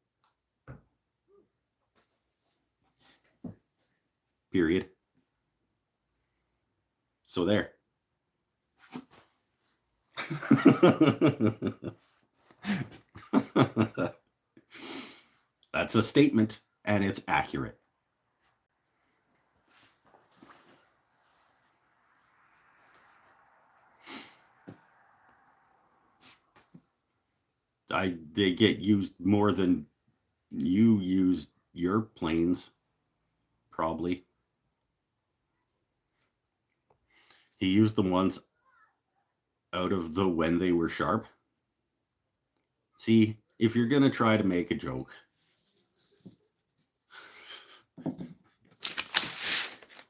Period. So there. That's a statement, and it's accurate. They get used more than you used your planes, probably. He used them once out of the when they were sharp. See, if you're going to try to make a joke,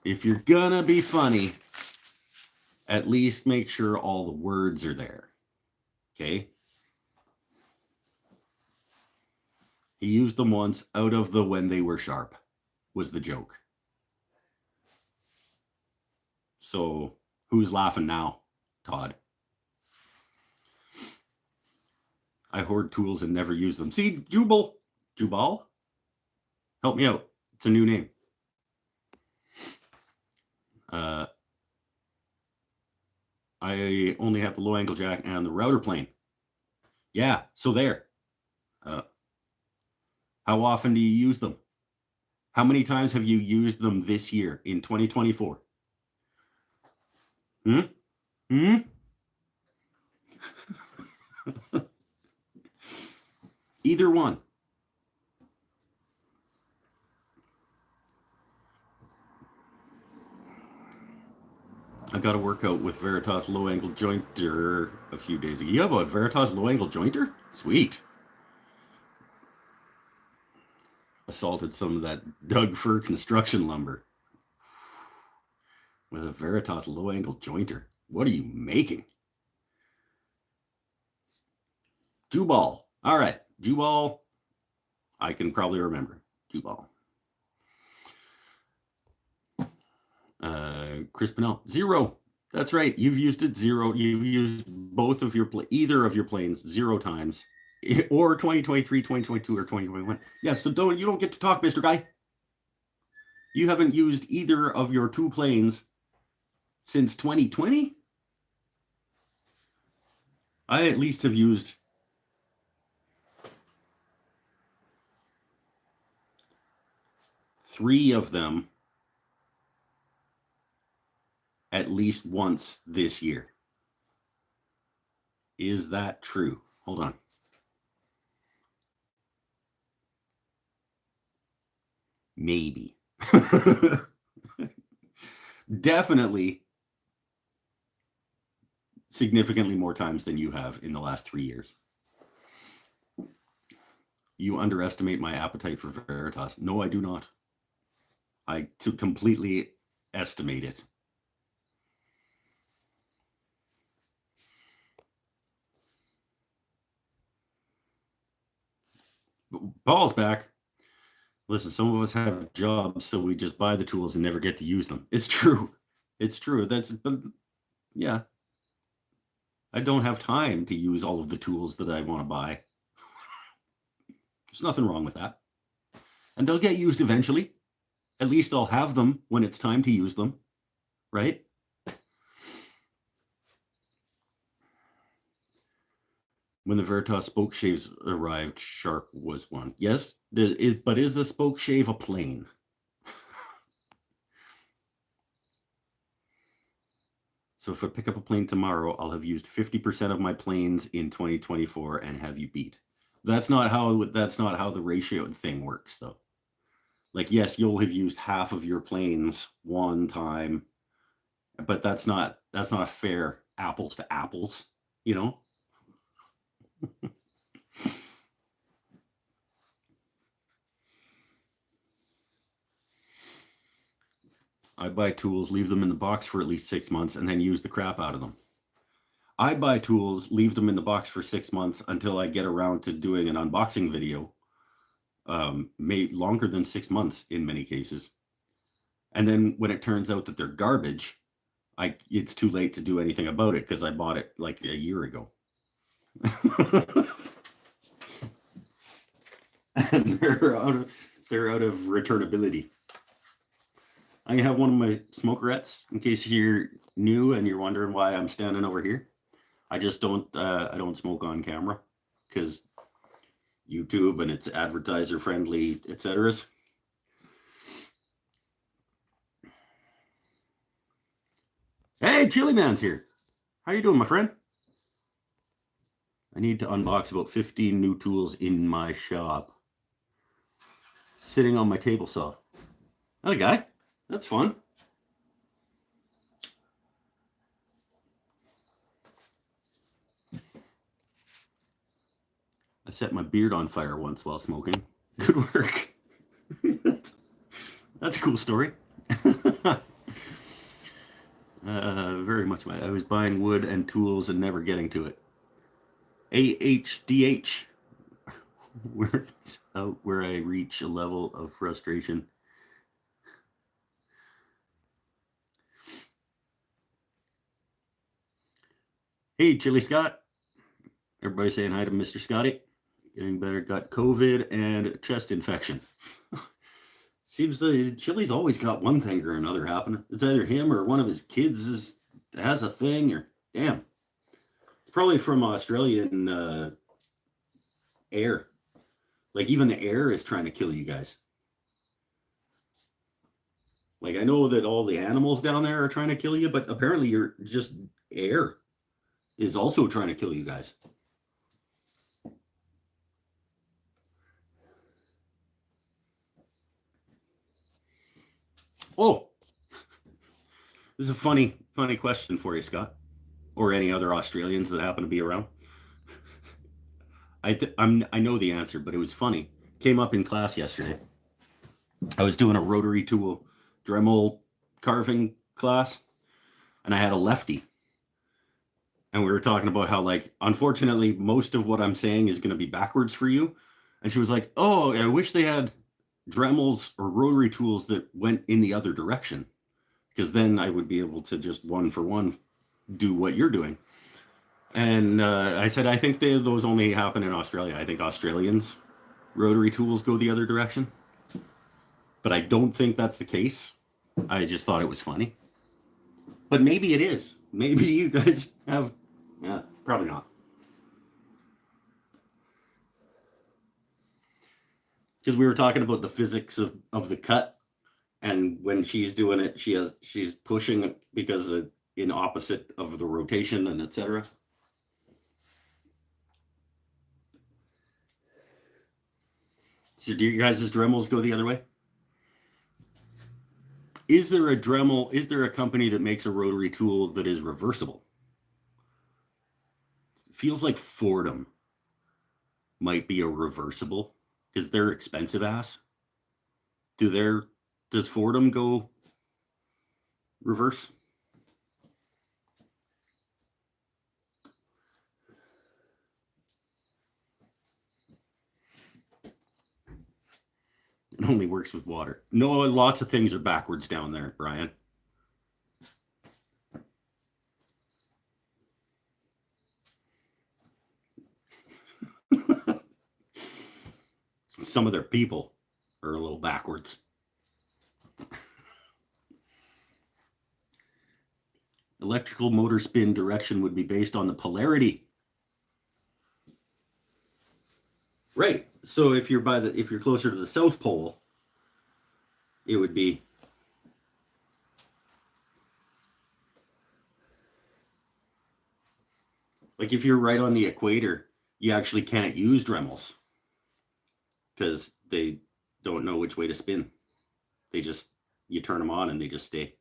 if you're going to be funny, at least make sure all the words are there. Okay? He used them once out of the when they were sharp, was the joke. So who's laughing now, Todd? I hoard tools and never use them. See, Jubal, help me out. It's a new name. I only have the low angle jack and the router plane. Yeah, so there. How often do you use them? How many times have you used them this year in 2024? Either one. I got a workout with Veritas low angle jointer a few days ago. You have a Veritas low angle jointer? Sweet. Assaulted some of that Doug Fir construction lumber with a Veritas low angle jointer. What are you making? Jubal. All right. Jubal. I can probably remember. Jubal. Chris Pennell. 0. That's right. You've used it 0. You've used both of your either of your planes 0 times, or 2023, 2022, or 2021. Yeah. So you don't get to talk, Mr. Guy. You haven't used either of your 2 planes since 2020. I at least have used 3 of them at least once this year. Is that true? Hold on. Maybe. Definitely significantly more times than you have in the last 3 years. You underestimate my appetite for Veritas. No, I do not. I completely estimate it. Paul's back. Listen, some of us have jobs, so we just buy the tools and never get to use them. It's true. It's true. Yeah. I don't have time to use all of the tools that I want to buy. There's nothing wrong with that. And they'll get used eventually. At least I'll have them when it's time to use them, right? When the Veritas spoke shaves arrived, Sharp was one. Yes, but is the spoke shave a plane? So if I pick up a plane tomorrow, I'll have used 50% of my planes in 2024 and have you beat. That's not how the ratio thing works, though. Like, yes, you'll have used half of your planes one time, but that's not fair apples to apples, you know? I buy tools, leave them in the box for at least 6 months, and then use the crap out of them. I buy tools, leave them in the box for 6 months until I get around to doing an unboxing video, made longer than 6 months in many cases. And then when it turns out that they're garbage, it's too late to do anything about it because I bought it like a year ago. And they're out of returnability. I have one of my smokerettes, in case you're new and you're wondering why I'm standing over here. I just don't. I don't smoke on camera because YouTube and it's advertiser friendly, etc. Hey, Chili Man's here. How you doing, my friend? I need to unbox about 15 new tools in my shop. Sitting on my table saw. That a guy? That's fun. I set my beard on fire once while smoking. Good work. That's a cool story. Very much. I was buying wood and tools and never getting to it. AHDH. Where I reach a level of frustration. Hey, Chili Scott. Everybody saying hi to Mr. Scotty. Getting better. Got COVID and chest infection. Seems the Chili's always got one thing or another happening. It's either him or one of his kids has a thing, or damn. It's probably from Australian air. Like even the air is trying to kill you guys. Like I know that all the animals down there are trying to kill you, but apparently you're just air is also trying to kill you guys. Oh, this is a funny question for you, Scott, or any other Australians that happen to be around. I know the answer, but it was funny. Came up in class yesterday. I was doing a rotary tool Dremel carving class, and I had a lefty. And we were talking about how, like, unfortunately, most of what I'm saying is going to be backwards for you. And she was like, oh, I wish they had Dremels or rotary tools that went in the other direction, because then I would be able to just one for one do what you're doing. And I said, I think those only happen in Australia. I think Australians rotary tools go the other direction, but I don't think that's the case. I just thought it was funny, but maybe it is. Maybe you guys have, probably not. Because we were talking about the physics of the cut, and when she's doing it, she's pushing because in opposite of the rotation and etc. So do you guys' Dremels go the other way? Is there a Dremel? Is there a company that makes a rotary tool that is reversible? It feels like Fordham might be a reversible because they're expensive ass. Does Fordham go reverse? It only works with water. No, lots of things are backwards down there, Brian. Some of their people are a little backwards. Electrical motor spin direction would be based on the polarity. Right. So if you're closer to the South Pole, it would be like if you're right on the equator, you actually can't use Dremels because they don't know which way to spin. You turn them on and they just stay.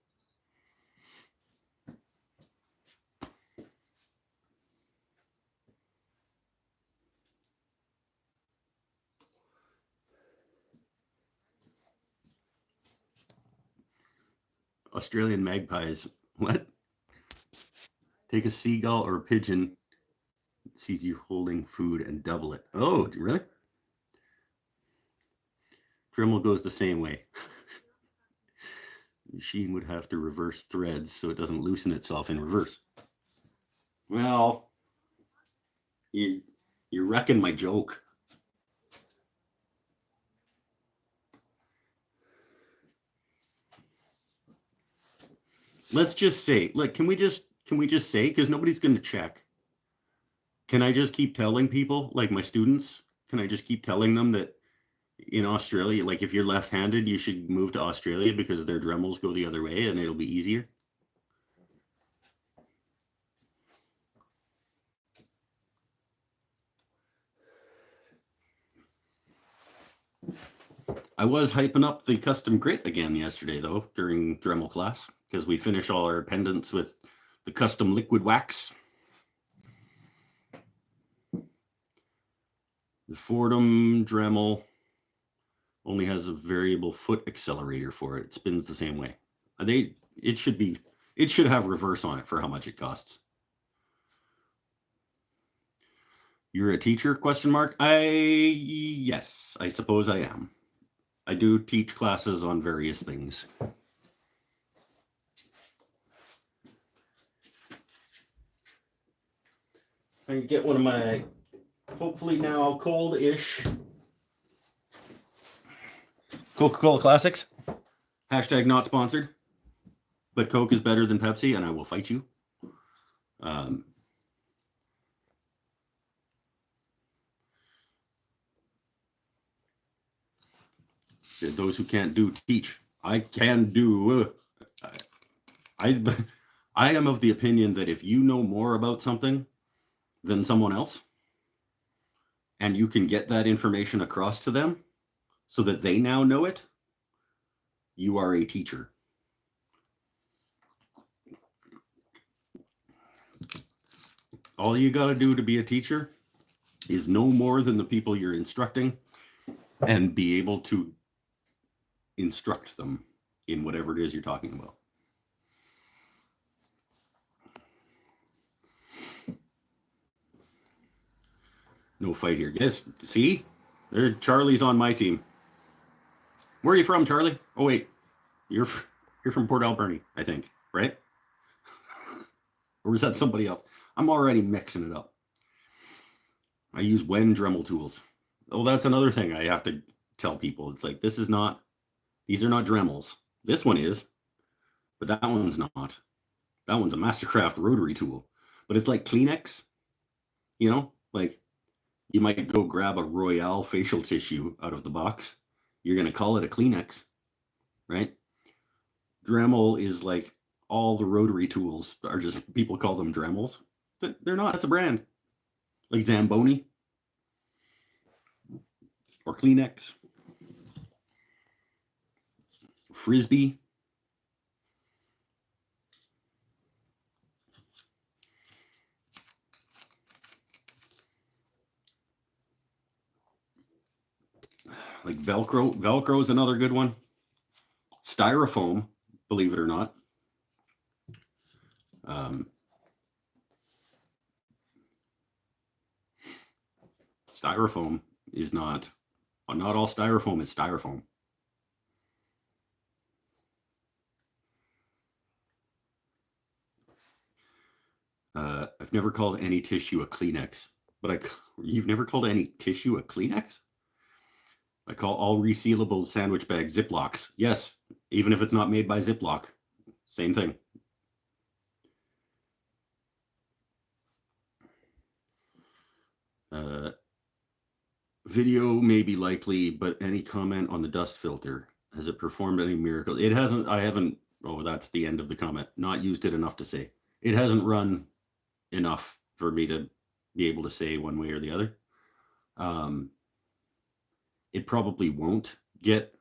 Australian magpies. What? Take a seagull or a pigeon, sees you holding food and double it. Oh, really? Dremel goes the same way. Machine would have to reverse threads so it doesn't loosen itself in reverse. Well, you're wrecking my joke. Let's just say, look, can we just say, because nobody's going to check, can I just keep telling people, like my students, can I just keep telling them that in Australia, like if you're left-handed, you should move to Australia because their Dremels go the other way and it'll be easier? I was hyping up the custom grit again yesterday, though, during Dremel class, because we finish all our pendants with the custom liquid wax. The Fordham Dremel only has a variable foot accelerator for it. It spins the same way. It should have reverse on it for how much it costs. You're a teacher? Question mark. Yes, I suppose I am. I do teach classes on various things. I can get one of my, hopefully now cold-ish Coca-Cola Classics. Hashtag not sponsored. But Coke is better than Pepsi, and I will fight you. Those who can't do, teach. I can do. I am of the opinion that if you know more about something than someone else, and you can get that information across to them so that they now know it, you are a teacher. All you got to do to be a teacher is know more than the people you're instructing and be able to instruct them in whatever it is you're talking about. No fight here. Yes, see? Charlie's on my team. Where are you from, Charlie? Oh, wait. You're from Port Alberni, I think, right? Or is that somebody else? I'm already mixing it up. I use Wen Dremel tools. Oh, that's another thing I have to tell people. It's like, these are not Dremels. This one is, but that one's not. That one's a Mastercraft rotary tool. But it's like Kleenex, you know? Like, you might go grab a Royale facial tissue out of the box. You're going to call it a Kleenex, right? Dremel is like all the rotary tools are just, people call them Dremels. They're not. It's a brand. Like Zamboni or Kleenex. Frisbee. Like Velcro. Velcro is another good one. Styrofoam, believe it or not. Styrofoam is not all styrofoam is styrofoam. I've never called any tissue a Kleenex, but you've never called any tissue a Kleenex? I call all resealable sandwich bags Ziplocs. Yes, even if it's not made by Ziploc, same thing. Video may be likely, but any comment on the dust filter? Has it performed any miracle? It hasn't. I haven't. Oh, that's the end of the comment. Not used it enough to say. It hasn't run enough for me to be able to say one way or the other. It probably won't get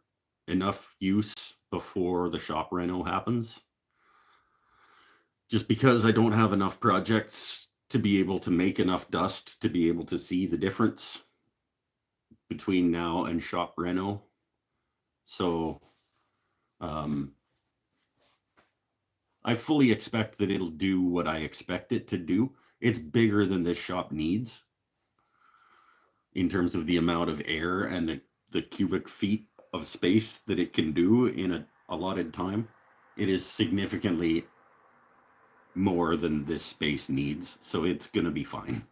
enough use before the shop reno happens. Just because I don't have enough projects to be able to make enough dust to be able to see the difference between now and shop reno. So I fully expect that it'll do what I expect it to do. It's bigger than this shop needs in terms of the amount of air and the cubic feet of space that it can do in a allotted time. It is significantly more than this space needs, so it's going to be fine.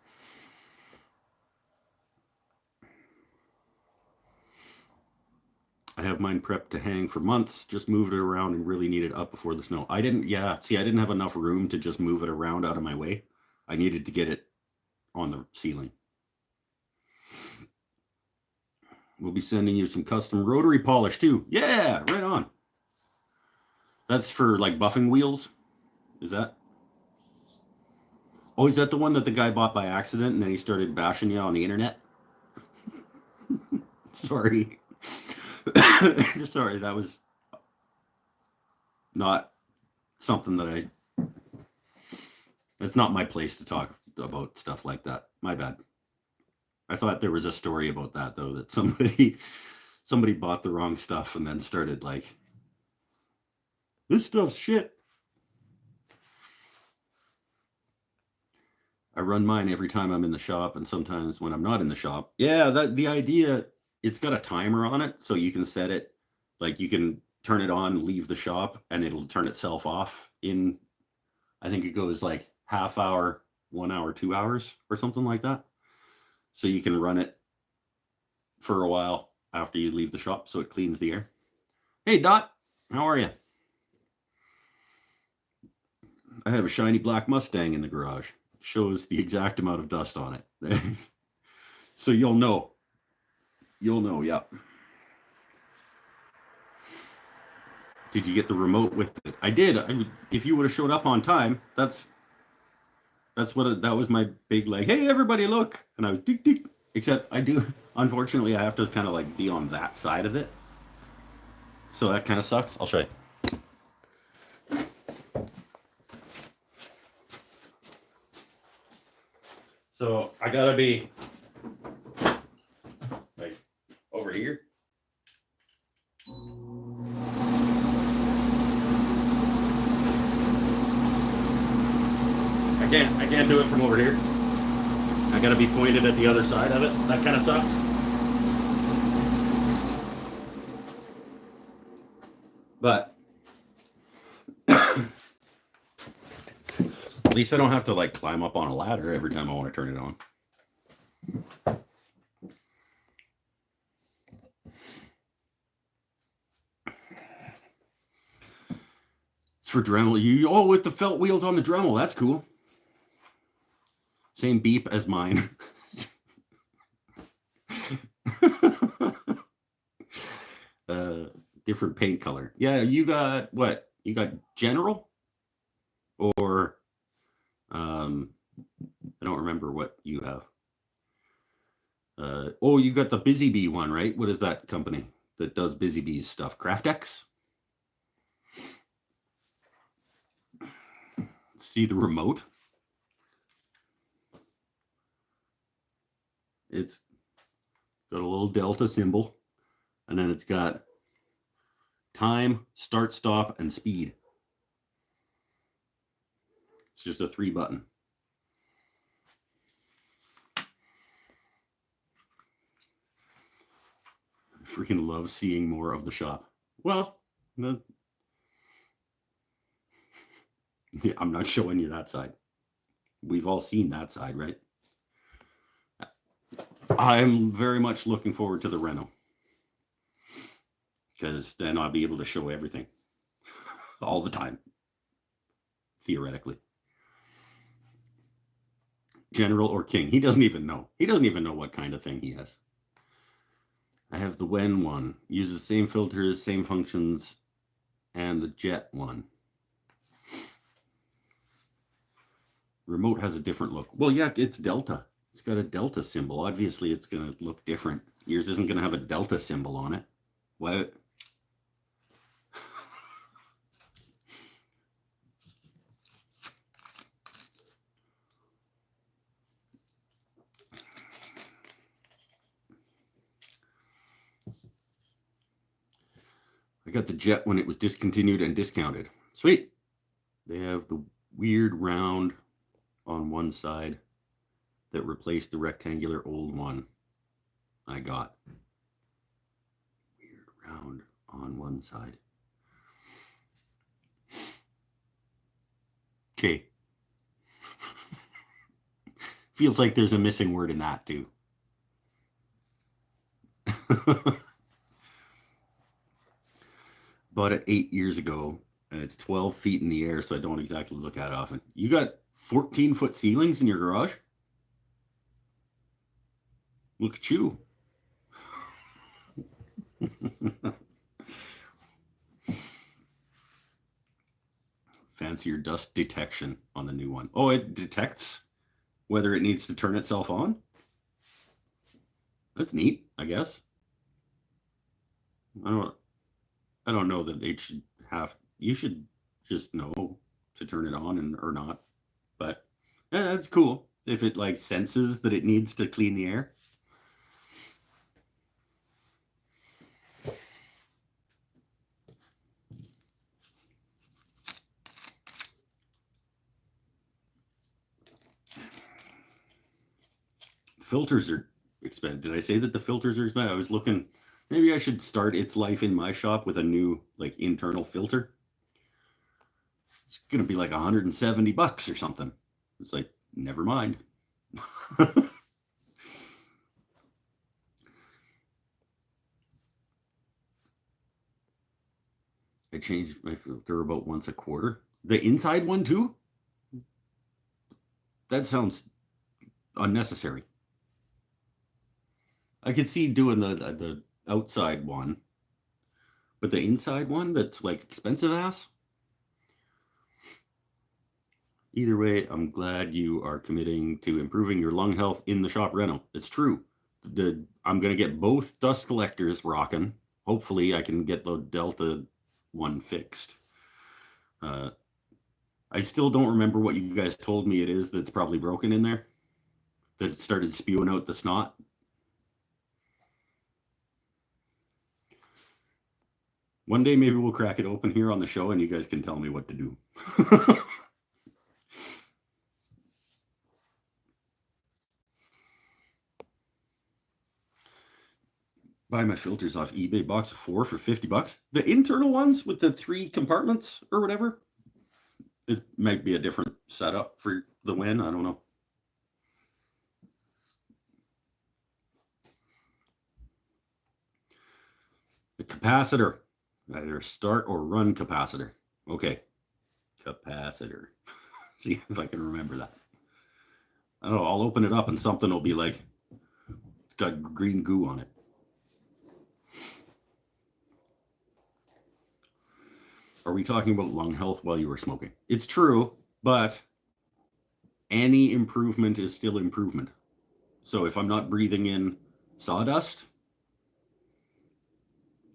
I have mine prepped to hang for months, just moved it around and really need it up before the snow. I didn't have enough room to just move it around out of my way. I needed to get it on the ceiling. We'll be sending you some custom rotary polish too. Yeah, right on. That's for like buffing wheels. Is that? Oh, is that the one that the guy bought by accident and then he started bashing you on the internet? Sorry. Sorry, that was not something that it's not my place to talk about stuff like that. My bad. I thought there was a story about that though, that somebody bought the wrong stuff and then started like, this stuff's shit. I run mine every time I'm in the shop and sometimes when I'm not in the shop. Yeah, the idea, it's got a timer on it, so you can set it, like you can turn it on, leave the shop, and it'll turn itself off in, I think it goes like half hour, 1 hour, 2 hours, or something like that. So you can run it for a while after you leave the shop, so it cleans the air. Hey, Dot, how are you? I have a shiny black Mustang in the garage. Shows the exact amount of dust on it. So you'll know. You'll know, yeah. Did you get the remote with it? I did. If you would have showed up on time, that was my big like, hey everybody look. And I was tick tick. Except unfortunately I have to kind of like be on that side of it. So that kind of sucks. I'll show you. So I gotta be like over here. I can't do it from over here. I gotta be pointed at the other side of it. That kind of sucks. But at least I don't have to like climb up on a ladder every time I want to turn it on. It's for Dremel. With the felt wheels on the Dremel. That's cool. Same beep as mine. Different paint color. Yeah, you got what? You got General? Or I don't remember what you have. You got the Busy Bee one, right? What is that company that does Busy Bee's stuff? Craftex? See the remote? It's got a little delta symbol, and then it's got time, start, stop, and speed. It's just a 3 button. I freaking love seeing more of the shop. Well, I'm not showing you that side. We've all seen that side, right? I'm very much looking forward to the reno, because then I'll be able to show everything all the time, theoretically. General or King. He doesn't even know. He doesn't even know what kind of thing he has. I have the Wen one. Uses the same filters, same functions, and the Jet one. Remote has a different look. Well, yeah, it's Delta. It's got a Delta symbol. Obviously, it's going to look different. Yours isn't going to have a Delta symbol on it. Why? I got the Jet when it was discontinued and discounted. Sweet. They have the weird round on one side that replaced the rectangular old one I got. Weird round on one side. Okay. Feels like there's a missing word in that too. Bought it 8 years ago, and it's 12 feet in the air, so I don't exactly look at it often. You got 14-foot ceilings in your garage? Look at you. Fancier dust detection on the new one. Oh, it detects whether it needs to turn itself on. That's neat, I guess. I don't. I don't know that it should have. You should just know to turn it on and or not. But yeah, that's cool. If it like senses that it needs to clean the air. Filters are expensive. Did I say that the filters are expensive? I was looking. Maybe I should start its life in my shop with a new like internal filter. It's gonna be like $170 or something. It's like never mind. I change my filter about once a quarter. The inside one too? That sounds unnecessary. I could see doing the outside one, but the inside one that's like expensive ass. Either way, I'm glad you are committing to improving your lung health in the shop reno. It's true. I'm gonna get both dust collectors rocking. Hopefully, I can get the Delta one fixed. Uh, I still don't remember what you guys told me it is that's probably broken in there. That it started spewing out the snot. One day maybe we'll crack it open here on the show and you guys can tell me what to do. Buy my filters off eBay, box of 4 for $50. The internal ones with the 3 compartments or whatever. It might be a different setup for the Win. I don't know. The capacitor. Either start or run capacitor. Okay. Capacitor. See if I can remember that. I don't know. I'll open it up and something will be like, it's got green goo on it. Are we talking about lung health while you were smoking? It's true, but any improvement is still improvement. So if I'm not breathing in sawdust,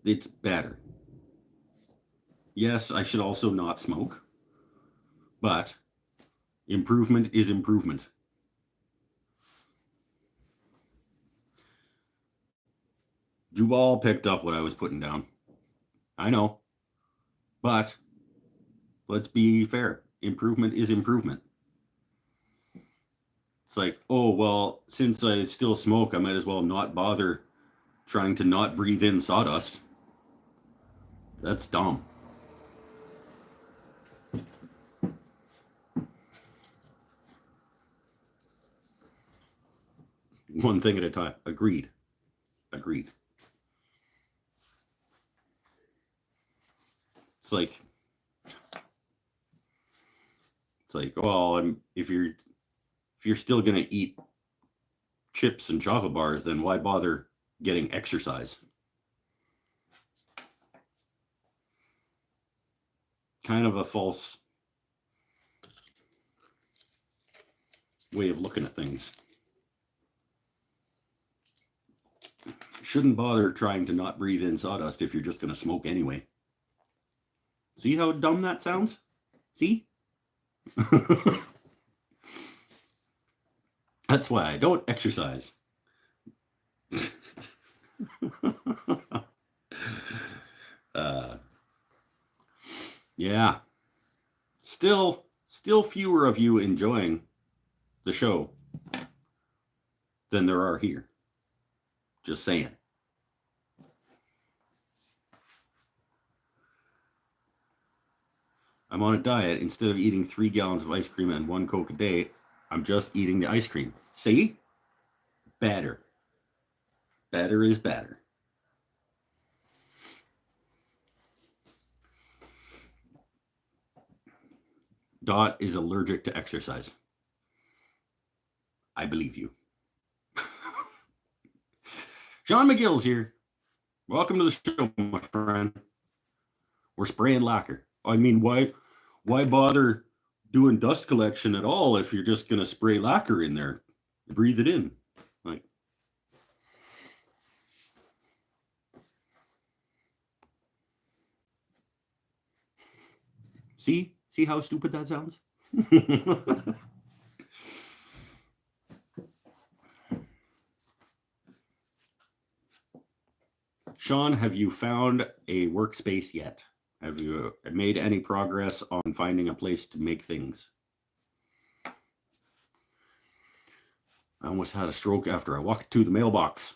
it's better. Yes, I should also not smoke, but improvement is improvement. Jubal picked up what I was putting down. I know, but let's be fair. Improvement is improvement. It's like, oh, well, since I still smoke, I might as well not bother trying to not breathe in sawdust. That's dumb. One thing at a time. Agreed. Agreed. It's like, well, if you're still gonna eat chips and chocolate bars, then why bother getting exercise? Kind of a false way of looking at things. Shouldn't bother trying to not breathe in sawdust if you're just going to smoke anyway. See how dumb that sounds? See? That's why I don't exercise. Yeah. Still fewer of you enjoying the show than there are here. Just saying. I'm on a diet. Instead of eating 3 gallons of ice cream and 1 Coke a day, I'm just eating the ice cream. See? Better. Better is better. Dot is allergic to exercise. I believe you. Sean McGill's here. Welcome to the show, my friend. We're spraying lacquer. I mean, why bother doing dust collection at all if you're just gonna spray lacquer in there? Breathe it in. Like, see how stupid that sounds? Sean, have you found a workspace yet? Have you made any progress on finding a place to make things? I almost had a stroke after I walked to the mailbox.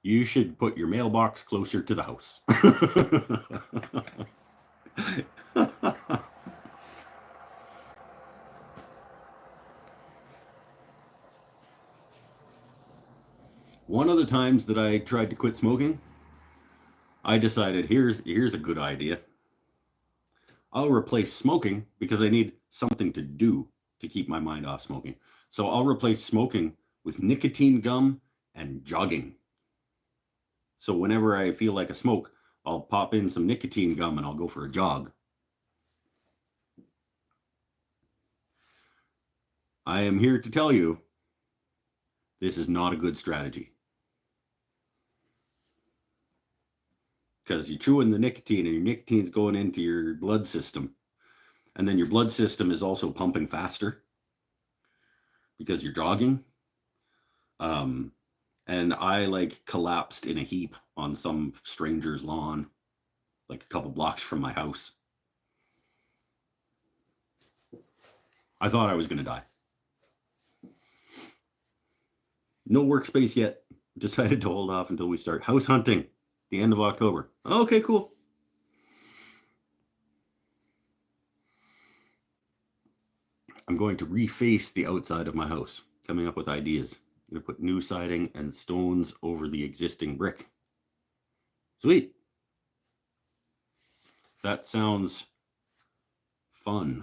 You should put your mailbox closer to the house. One of the times that I tried to quit smoking, I decided here's a good idea. I'll replace smoking because I need something to do to keep my mind off smoking. So I'll replace smoking with nicotine gum and jogging. So whenever I feel like a smoke, I'll pop in some nicotine gum and I'll go for a jog. I am here to tell you, this is not a good strategy. Because you're chewing the nicotine and your nicotine's going into your blood system. And then your blood system is also pumping faster because you're jogging. And I like collapsed in a heap on some stranger's lawn, like a couple blocks from my house. I thought I was going to die. No workspace yet. Decided to hold off until we start house hunting the end of October. Okay, cool. I'm going to reface the outside of my house, coming up with ideas. I'm going to put new siding and stones over the existing brick. Sweet. That sounds fun.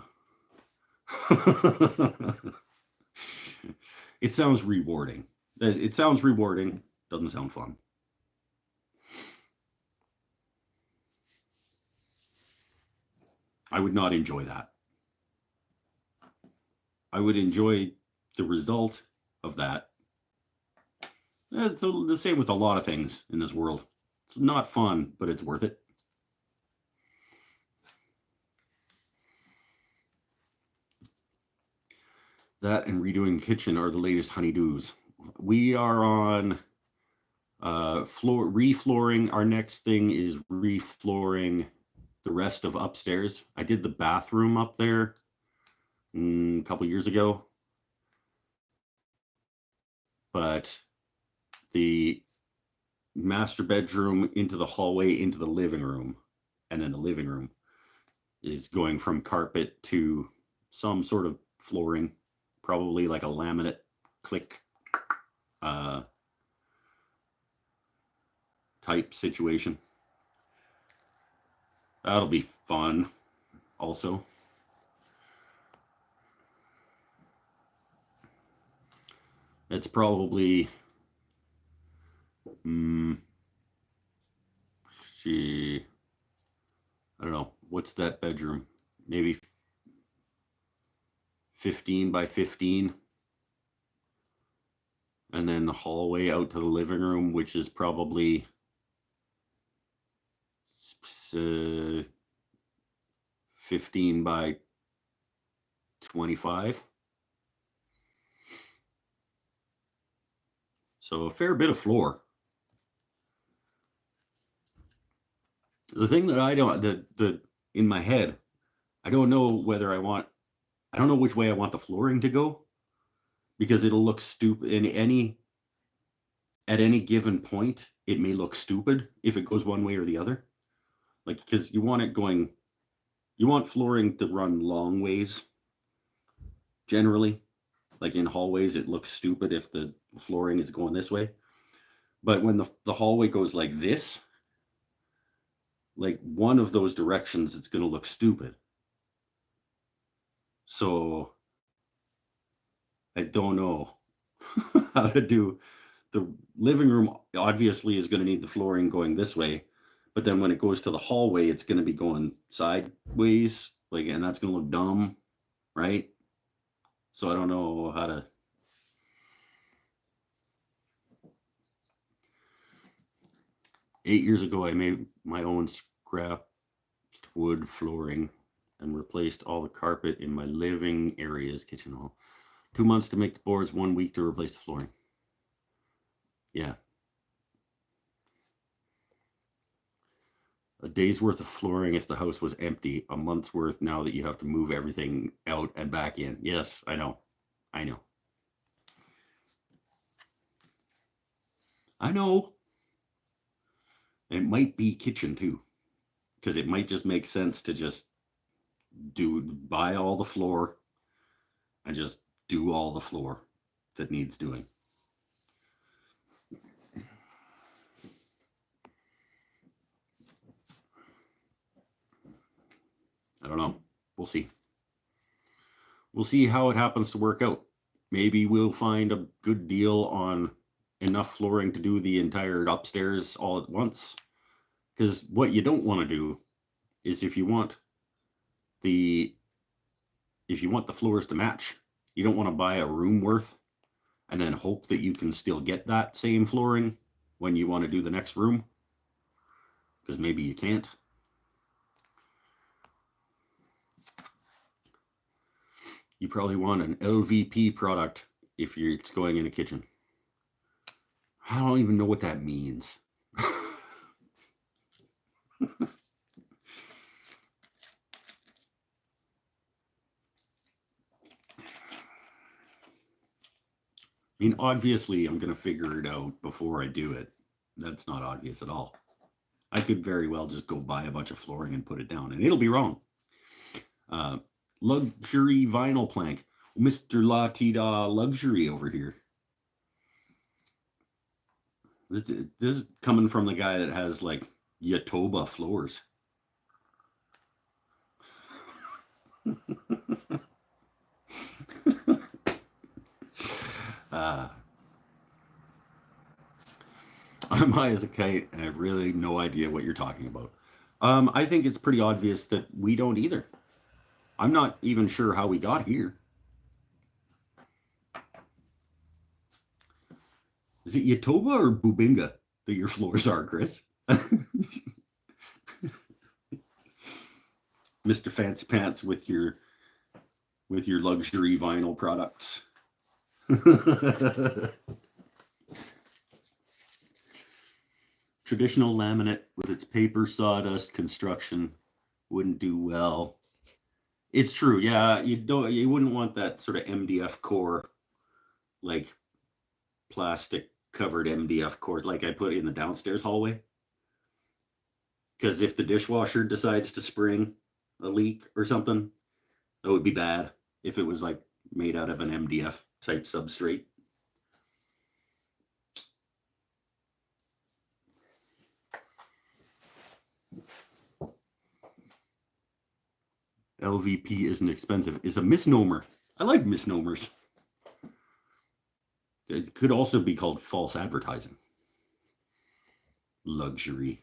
It sounds rewarding. It sounds rewarding. Doesn't sound fun. I would not enjoy that. I would enjoy the result of that. It's the same with a lot of things in this world. It's not fun, but it's worth it. That and redoing the kitchen are the latest honeydews. We are on reflooring. Our next thing is reflooring the rest of upstairs. I did the bathroom up there a couple years ago, but the master bedroom into the hallway into the living room, and then the living room is going from carpet to some sort of flooring, probably like a laminate click type situation. That'll be fun also. It's probably I don't know, what's that bedroom? Maybe 15 by 15. And then the hallway out to the living room, which is probably 15 by 25. So a fair bit of floor. The thing that I don't, in my head, I don't know whether I don't know which way I want the flooring to go, because it'll look stupid at any given point. It may look stupid if it goes one way or the other. Like, because you want flooring to run long ways. Generally, like in hallways, it looks stupid if the flooring is going this way. But when the hallway goes like this, like one of those directions, it's going to look stupid. So I don't know. how to do the living room. Obviously is going to need the flooring going this way, but then when it goes to the hallway, it's going to be going sideways, like, and that's going to look dumb, right? So I don't know how to. 8 years ago, I made my own scrapped wood flooring and replaced all the carpet in my living areas, kitchen hall. 2 months to make the boards, 1 week to replace the flooring. Yeah. A day's worth of flooring if the house was empty. A month's worth now that you have to move everything out and back in. Yes, I know. I know. I know. And it might be kitchen too, because it might just make sense to just buy all the floor and just do all the floor that needs doing. I don't know. We'll see. We'll see how it happens to work out. Maybe we'll find a good deal on enough flooring to do the entire upstairs all at once. Because what you don't want to do is if you want the floors to match, you don't want to buy a room worth and then hope that you can still get that same flooring when you want to do the next room, because maybe you can't. You probably want an LVP product if it's going in a kitchen. I don't even know what that means. I mean, obviously, I'm going to figure it out before I do it. That's not obvious at all. I could very well just go buy a bunch of flooring and put it down, and it'll be wrong. Luxury vinyl plank. Mr. La Tida Luxury over here. This is coming from the guy that has like Yatoba floors. I'm high as a kite, and I have really no idea what you're talking about. I think it's pretty obvious that we don't either. I'm not even sure how we got here. Is it Yatoba or Bubinga that your floors are, Chris? Mr. Fancy Pants with your luxury vinyl products. Traditional laminate with its paper sawdust construction wouldn't do well. It's true, yeah. You wouldn't want that sort of MDF core, like plastic covered MDF core, like I put in the downstairs hallway. Because if the dishwasher decides to spring a leak or something, that would be bad. If it was like made out of an MDF type substrate. LVP isn't expensive is a misnomer. I like misnomers. It could also be called false advertising. Luxury.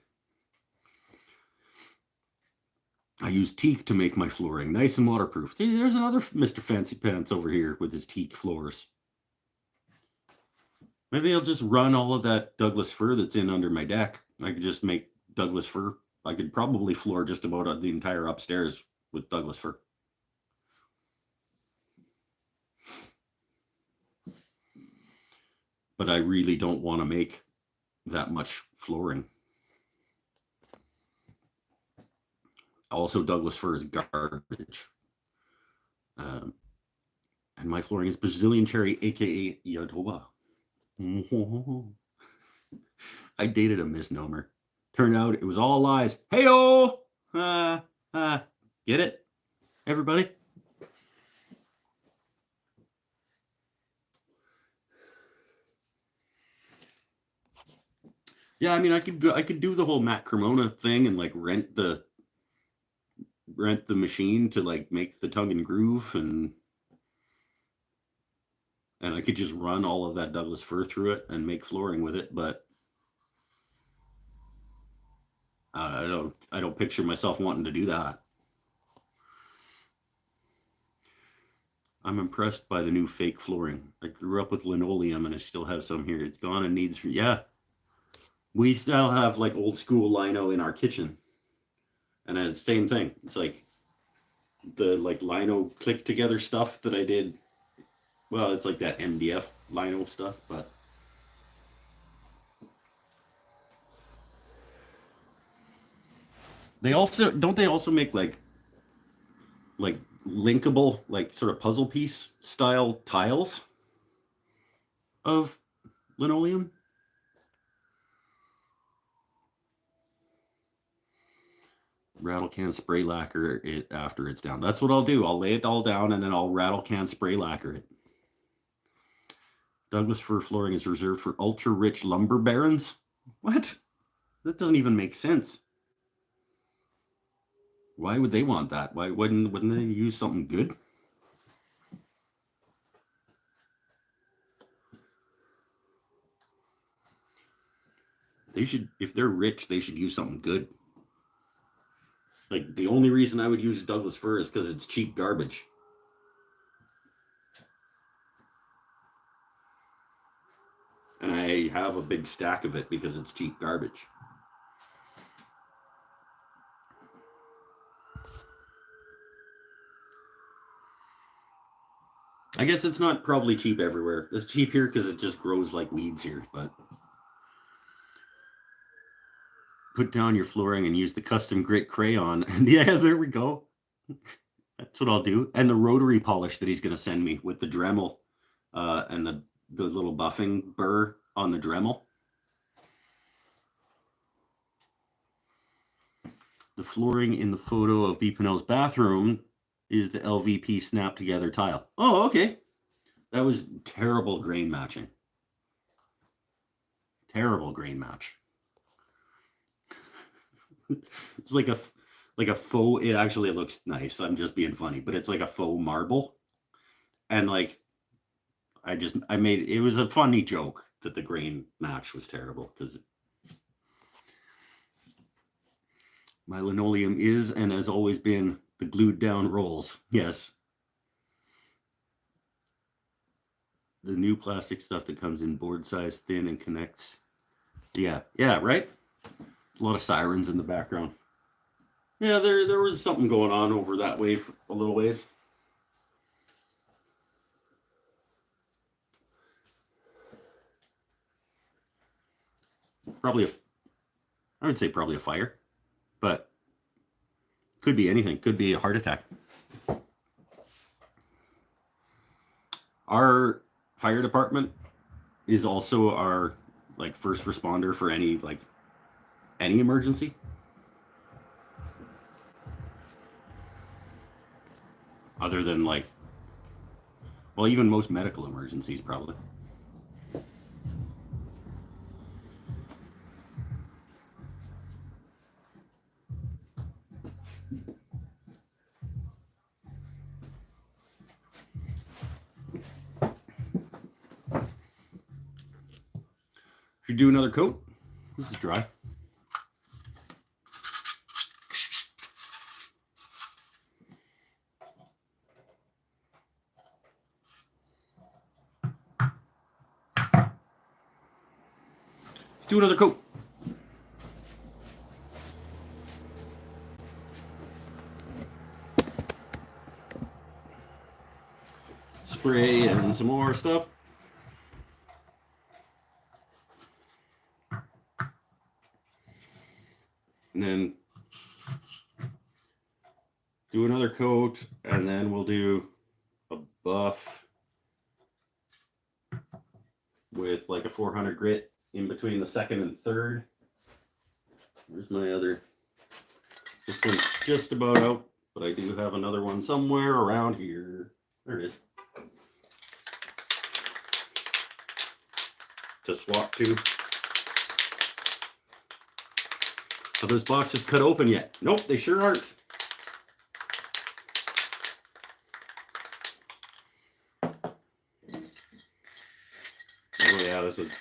I use teak to make my flooring nice and waterproof. There's another Mr. Fancy Pants over here with his teak floors. Maybe I'll just run all of that Douglas fir that's in under my deck. I could just make Douglas fir. I could probably floor just about the entire upstairs with Douglas fir. But I really don't want to make that much flooring. Also, Douglas fir is garbage. And my flooring is Brazilian cherry, aka Yatoba. I dated a misnomer. Turned out it was all lies. Hey-oh! Get it? Everybody? Yeah, I mean, I could do the whole Matt Cremona thing and like rent the machine to like make the tongue and groove, and And I could just run all of that Douglas fir through it and make flooring with it, but I don't picture myself wanting to do that. I'm impressed by the new fake flooring. I grew up with linoleum and I still have some here. It's gone and needs, yeah. We still have like old school lino in our kitchen. And it's the same thing. It's like the like lino click together stuff that I did. Well, it's like that MDF lino stuff, but they also make like linkable, like sort of puzzle piece style tiles of linoleum. Rattle can spray lacquer it after it's down. That's what I'll do. I'll lay it all down and then I'll rattle can spray lacquer it. Douglas fir flooring is reserved for ultra rich lumber barons. What? That doesn't even make sense. Why would they want that? Why wouldn't they use something good? They should, if they're rich, they should use something good. Like the only reason I would use Douglas fir is because it's cheap garbage. And I have a big stack of it because it's cheap garbage. I guess it's not probably cheap everywhere. It's cheap here because it just grows like weeds here, but put down your flooring and use the custom grit crayon. Yeah, there we go. That's what I'll do. And the rotary polish that he's going to send me with the Dremel and the little buffing burr on the Dremel. The flooring in the photo of B. Pinnell's bathroom is the LVP snap together tile. Oh, okay. That was terrible grain matching. Terrible grain match. It's like a faux, it looks nice. I'm just being funny, but it's like a faux marble. And like, it was a funny joke that the grain match was terrible because my linoleum is and has always been the glued down rolls. Yes. The new plastic stuff that comes in board size thin and connects. Yeah, right? A lot of sirens in the background. Yeah, there was something going on over that way for a little ways. I would say probably a fire, but could be anything. Could be a heart attack. Our fire department is also our like first responder for any emergency. Other than even most medical emergencies probably. Should do another coat. This is dry. Let's do another coat. Spray and some more stuff. And then do another coat, and then we'll do a buff with like a 400 grit in between the second and third. Where's my other? This one's just about out, but I do have another one somewhere around here. There it is. To swap to. Are those boxes cut open yet? Nope, they sure aren't. Oh yeah, this is,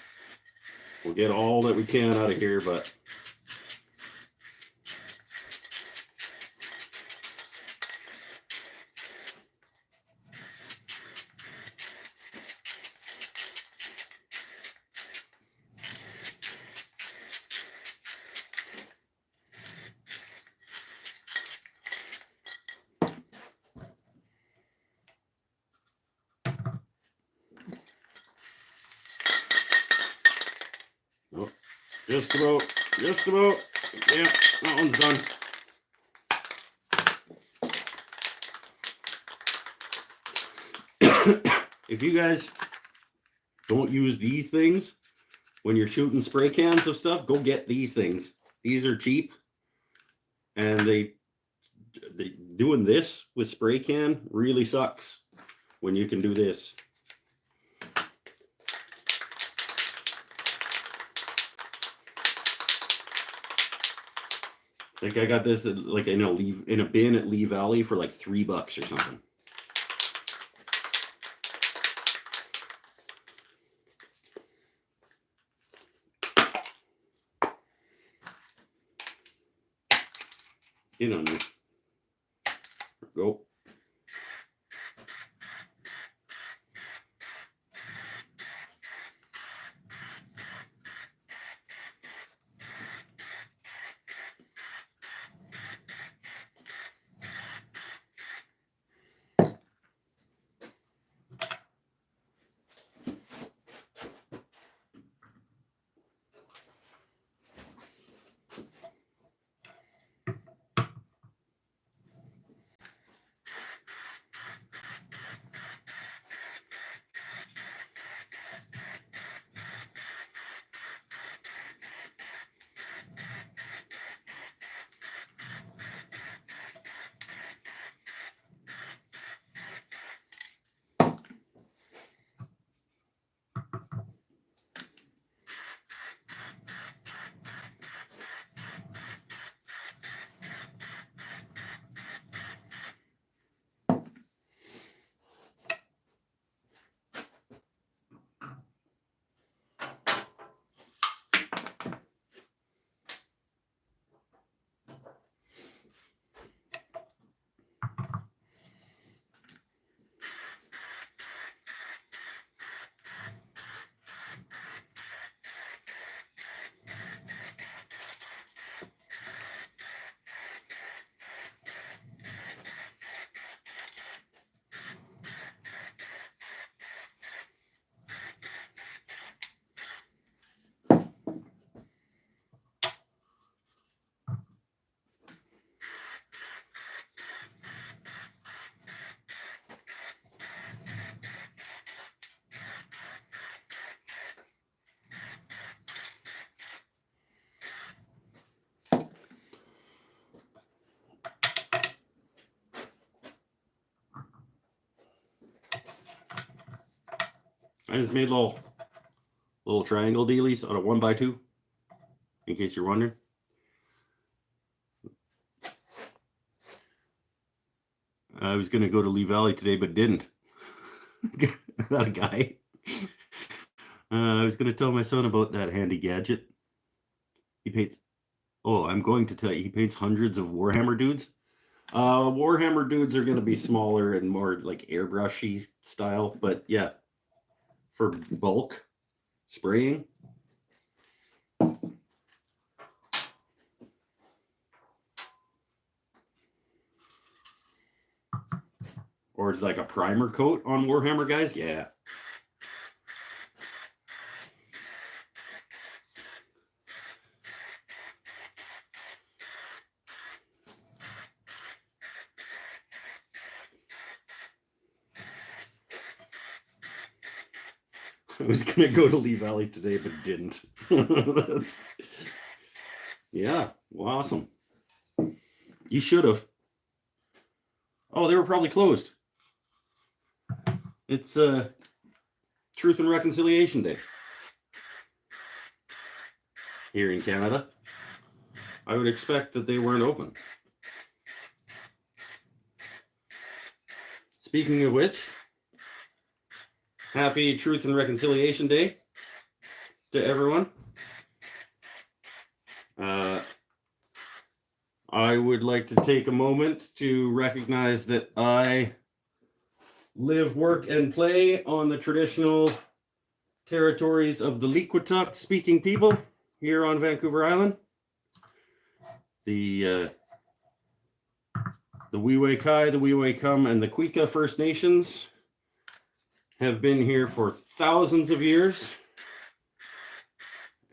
we'll get all that we can out of here, but oh, just about. Yeah, that one's done. If you guys don't use these things when you're shooting spray cans of stuff, go get these things. These are cheap, and they doing this with spray can really sucks when you can do this. Like I got this like in a bin at Lee Valley for like $3 or something. You know, go. I just made little triangle dealies out of 1x2, in case you're wondering. I was gonna go to Lee Valley today, but didn't. Got a guy. I was gonna tell my son about that handy gadget. He paints. Oh, I'm going to tell you, he paints hundreds of Warhammer dudes. Warhammer dudes are gonna be smaller and more like airbrushy style, but yeah, for bulk spraying. Or like a primer coat on Warhammer guys, yeah. I was gonna go to Lee Valley today, but didn't. Yeah, well, awesome. You should have. Oh, they were probably closed. It's Truth and Reconciliation Day here in Canada. I would expect that they weren't open. Speaking of which, happy Truth and Reconciliation Day. to everyone. I would like to take a moment to recognize that I live, work, and play on the traditional territories of the Liquituck speaking people here on Vancouver Island. The Wiwe Kai, the Wiwe Kum, and the Kwika First Nations have been here for thousands of years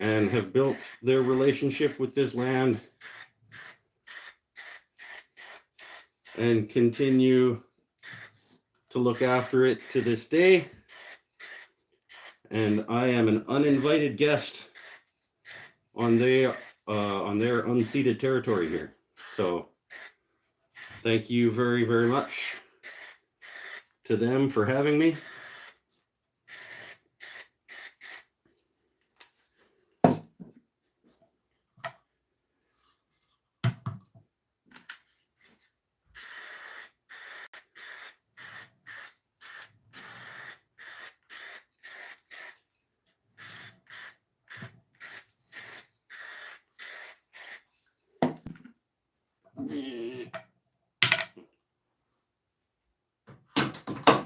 and have built their relationship with this land and continue to look after it to this day. And I am an uninvited guest on their unceded territory here. So thank you very, very much to them for having me.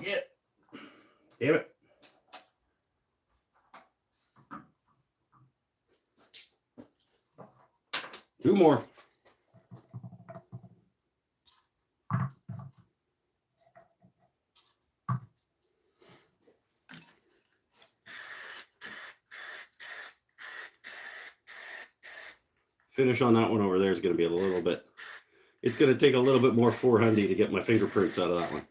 Yeah. Damn it. Two more. Finish on that one over there is going to be a little bit, it's going to take a little bit more 400 to get my fingerprints out of that one.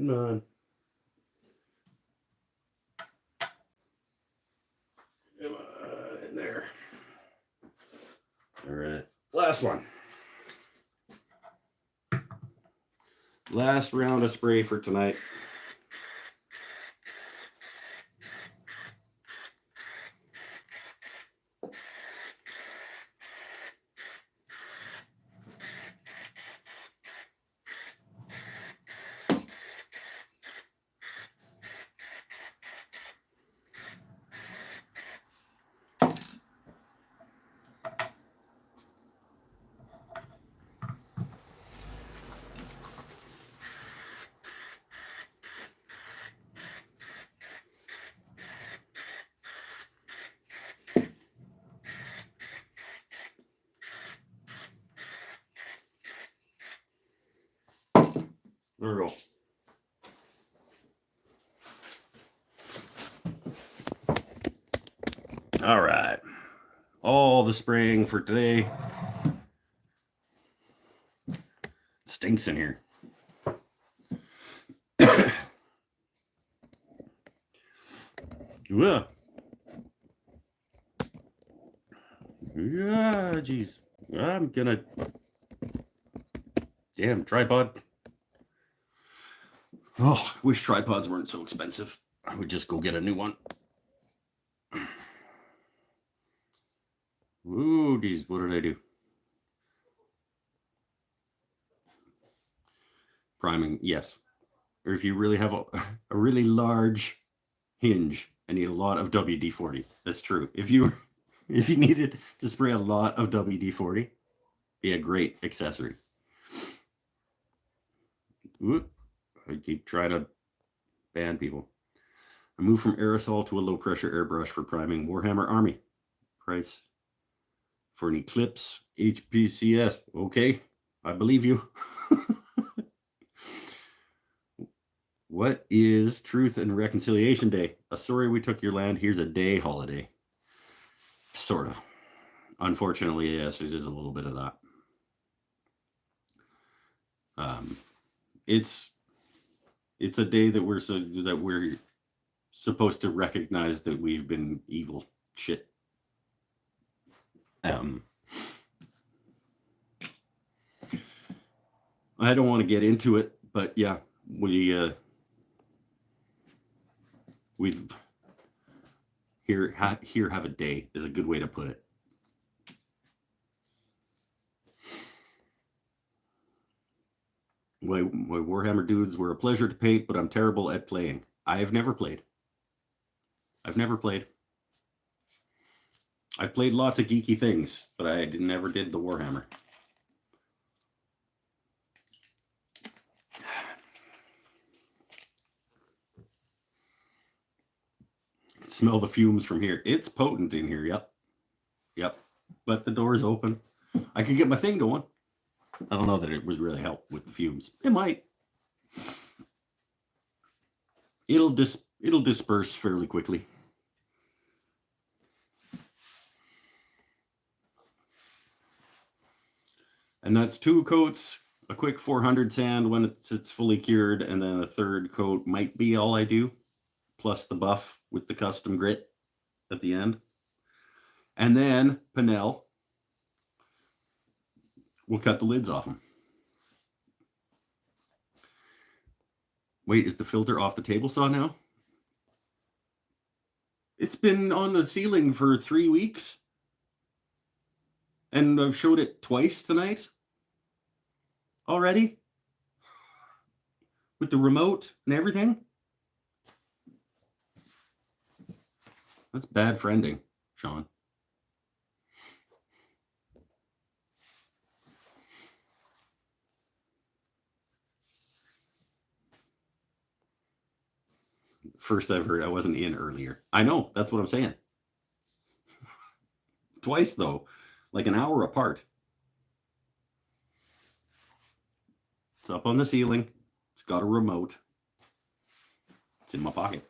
Come on. Come on in there. All right. Last one. Last round of spray for tonight. There we go. All right. All the spraying for today. Stinks in here. Yeah. Yeah, jeez. I'm gonna. Damn, tripod. Oh, wish tripods weren't so expensive. I would just go get a new one. Ooh, geez, what did I do? Priming, yes. Or if you really have a really large hinge and need a lot of WD-40, that's true. If you needed to spray a lot of WD-40, be a great accessory. Ooh, I keep trying to ban people. I moved from aerosol to a low pressure airbrush for priming Warhammer Army. Price for an Eclipse HPCS. Okay, I believe you. What is Truth and Reconciliation Day? A sorry we took your land. Here's a day holiday. Sort of. Unfortunately, yes, it is a little bit of that. it's a day that we're supposed to recognize that we've been evil shit. I don't want to get into it, but yeah, we've here have a day is a good way to put it. My Warhammer dudes were a pleasure to paint, but I'm terrible at playing. I've never played. I've played lots of geeky things, but I never did the Warhammer. Smell the fumes from here. It's potent in here. Yep. But the door's open. I can get my thing going. I don't know that it would really help with the fumes. It might. It'll disperse fairly quickly. And that's 2 coats, a quick 400 sand when it's fully cured, and then a 3rd coat might be all I do, plus the buff with the custom grit at the end. And then Pinnell will cut the lids off them. Wait, is the filter off the table saw now? It's been on the ceiling for 3 weeks. And I've showed it twice tonight already with the remote and everything. That's bad friending, Sean. First I've heard I wasn't in earlier. I know, that's what I'm saying. Twice though, like an hour apart. It's up on the ceiling. It's got a remote. It's in my pocket.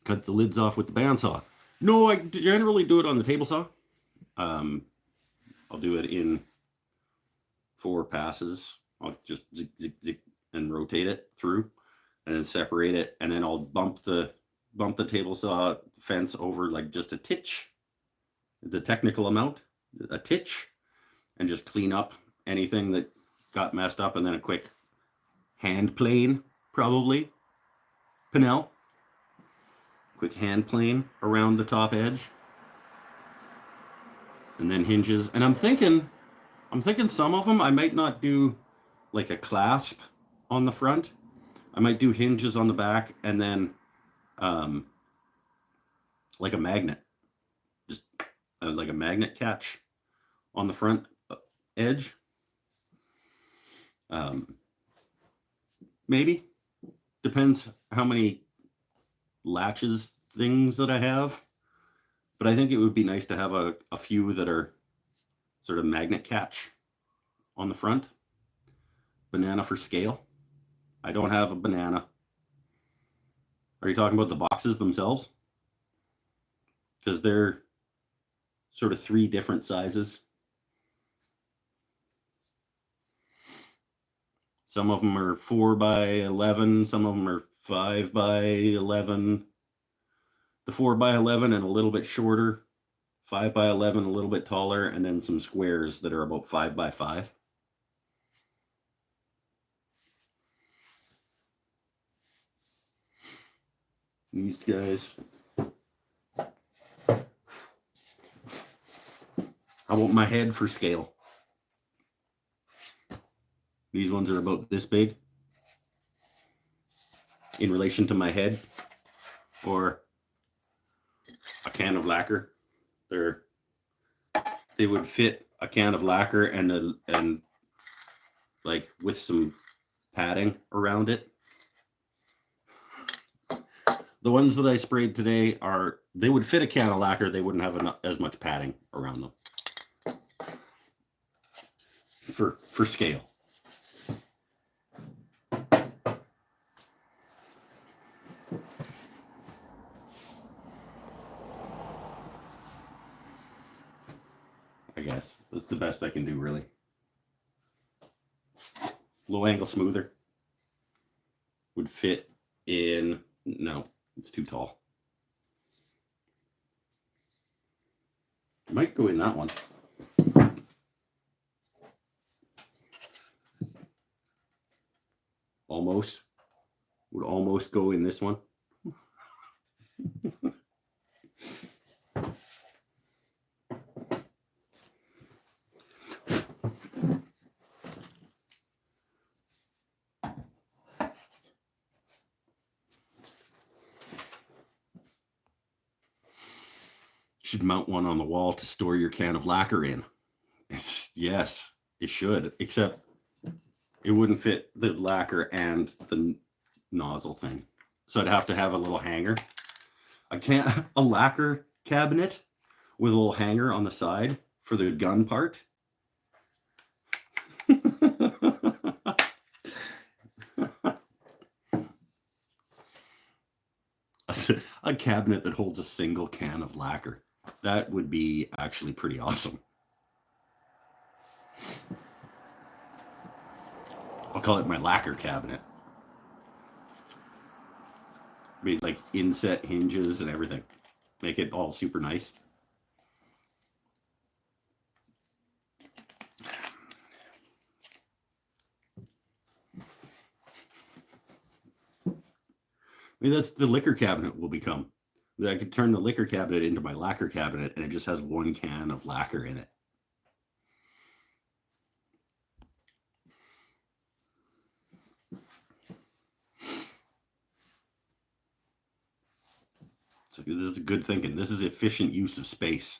Cut the lids off with the bandsaw. No, I generally do it on the table saw. I'll do it in 4 passes. I'll just zig, zig, zig, and rotate it through, and then separate it, and then I'll bump the table saw fence over like just a titch, the technical amount, a titch, and just clean up anything that got messed up, and then a quick hand plane, probably. Pinnell. Quick hand plane around the top edge. And then hinges. And I'm thinking some of them I might not do like a clasp on the front. I might do hinges on the back, and then like a magnet. Just like a magnet catch on the front edge. Maybe. Depends how many latches things that I have. But I think it would be nice to have a few that are sort of magnet catch on the front. Banana for scale. I don't have a banana. Are you talking about the boxes themselves? Because they're sort of 3 different sizes. Some of them are 4 by 11. Some of them are 5 by 11. The 4 by 11 and a little bit shorter. 5 by 11, a little bit taller, and then some squares that are about 5 by 5. These guys. I want my head for scale. These ones are about this big in relation to my head, or a can of lacquer. They would fit a can of lacquer and like with some padding around it. The ones that I sprayed today they would fit a can of lacquer. They wouldn't have as much padding around them for scale. I guess that's the best I can do, really. Low angle smoother would fit in. No, it's too tall. Might go in that one. Almost. Would almost go in this one. Should mount one on the wall to store your can of lacquer in. Yes, it should, except it wouldn't fit the lacquer and the nozzle thing. So I'd have to have a little hanger. A lacquer cabinet with a little hanger on the side for the gun part. A cabinet that holds a single can of lacquer. That would be actually pretty awesome. I'll call it my lacquer cabinet. Be like inset hinges and everything. Make it all super nice. Maybe that's the liquor cabinet will become. I could turn the liquor cabinet into my lacquer cabinet and it just has one can of lacquer in it. So this is good thinking. This is efficient use of space.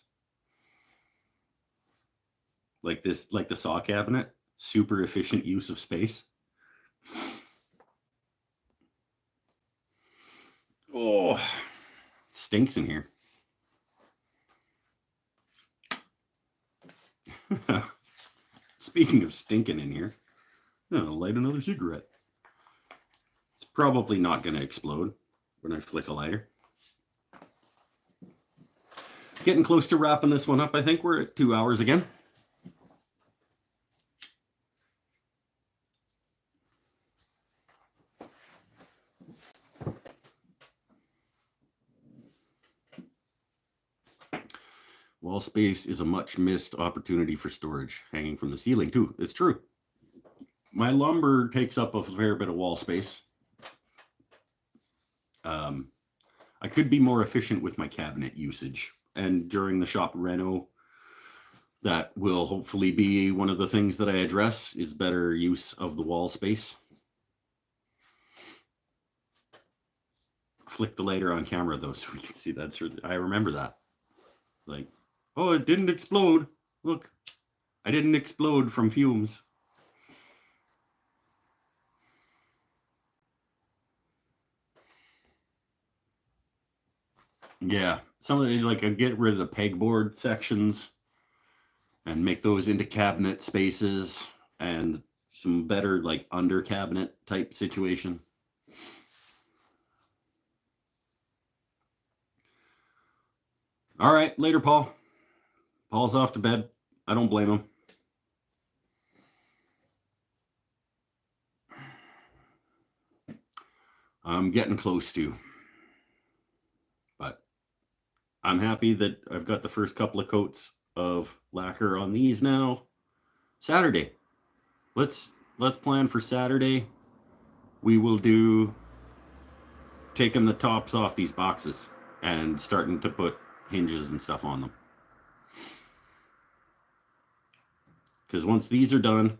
Like this, like the saw cabinet, super efficient use of space. Oh, stinks in here. Speaking of stinking in here, I'm gonna light another cigarette. It's probably not gonna explode when I flick a lighter. Getting close to wrapping this one up. I think we're at 2 hours again. Wall space is a much missed opportunity for storage, hanging from the ceiling too. It's true. My lumber takes up a fair bit of wall space. I could be more efficient with my cabinet usage, and during the shop reno, that will hopefully be one of the things that I address is better use of the wall space. Flick the lighter on camera though, so we can see that. I remember that. Like, oh, it didn't explode. Look, I didn't explode from fumes. Yeah, some of the, like, I get rid of the pegboard sections and make those into cabinet spaces and some better like under cabinet type situation. All right, later, Paul. Paul's off to bed. I don't blame him. I'm getting close to, but I'm happy that I've got the first couple of coats of lacquer on these now. Saturday. Let's plan for Saturday. We will do taking the tops off these boxes and starting to put hinges and stuff on them. Because once these are done,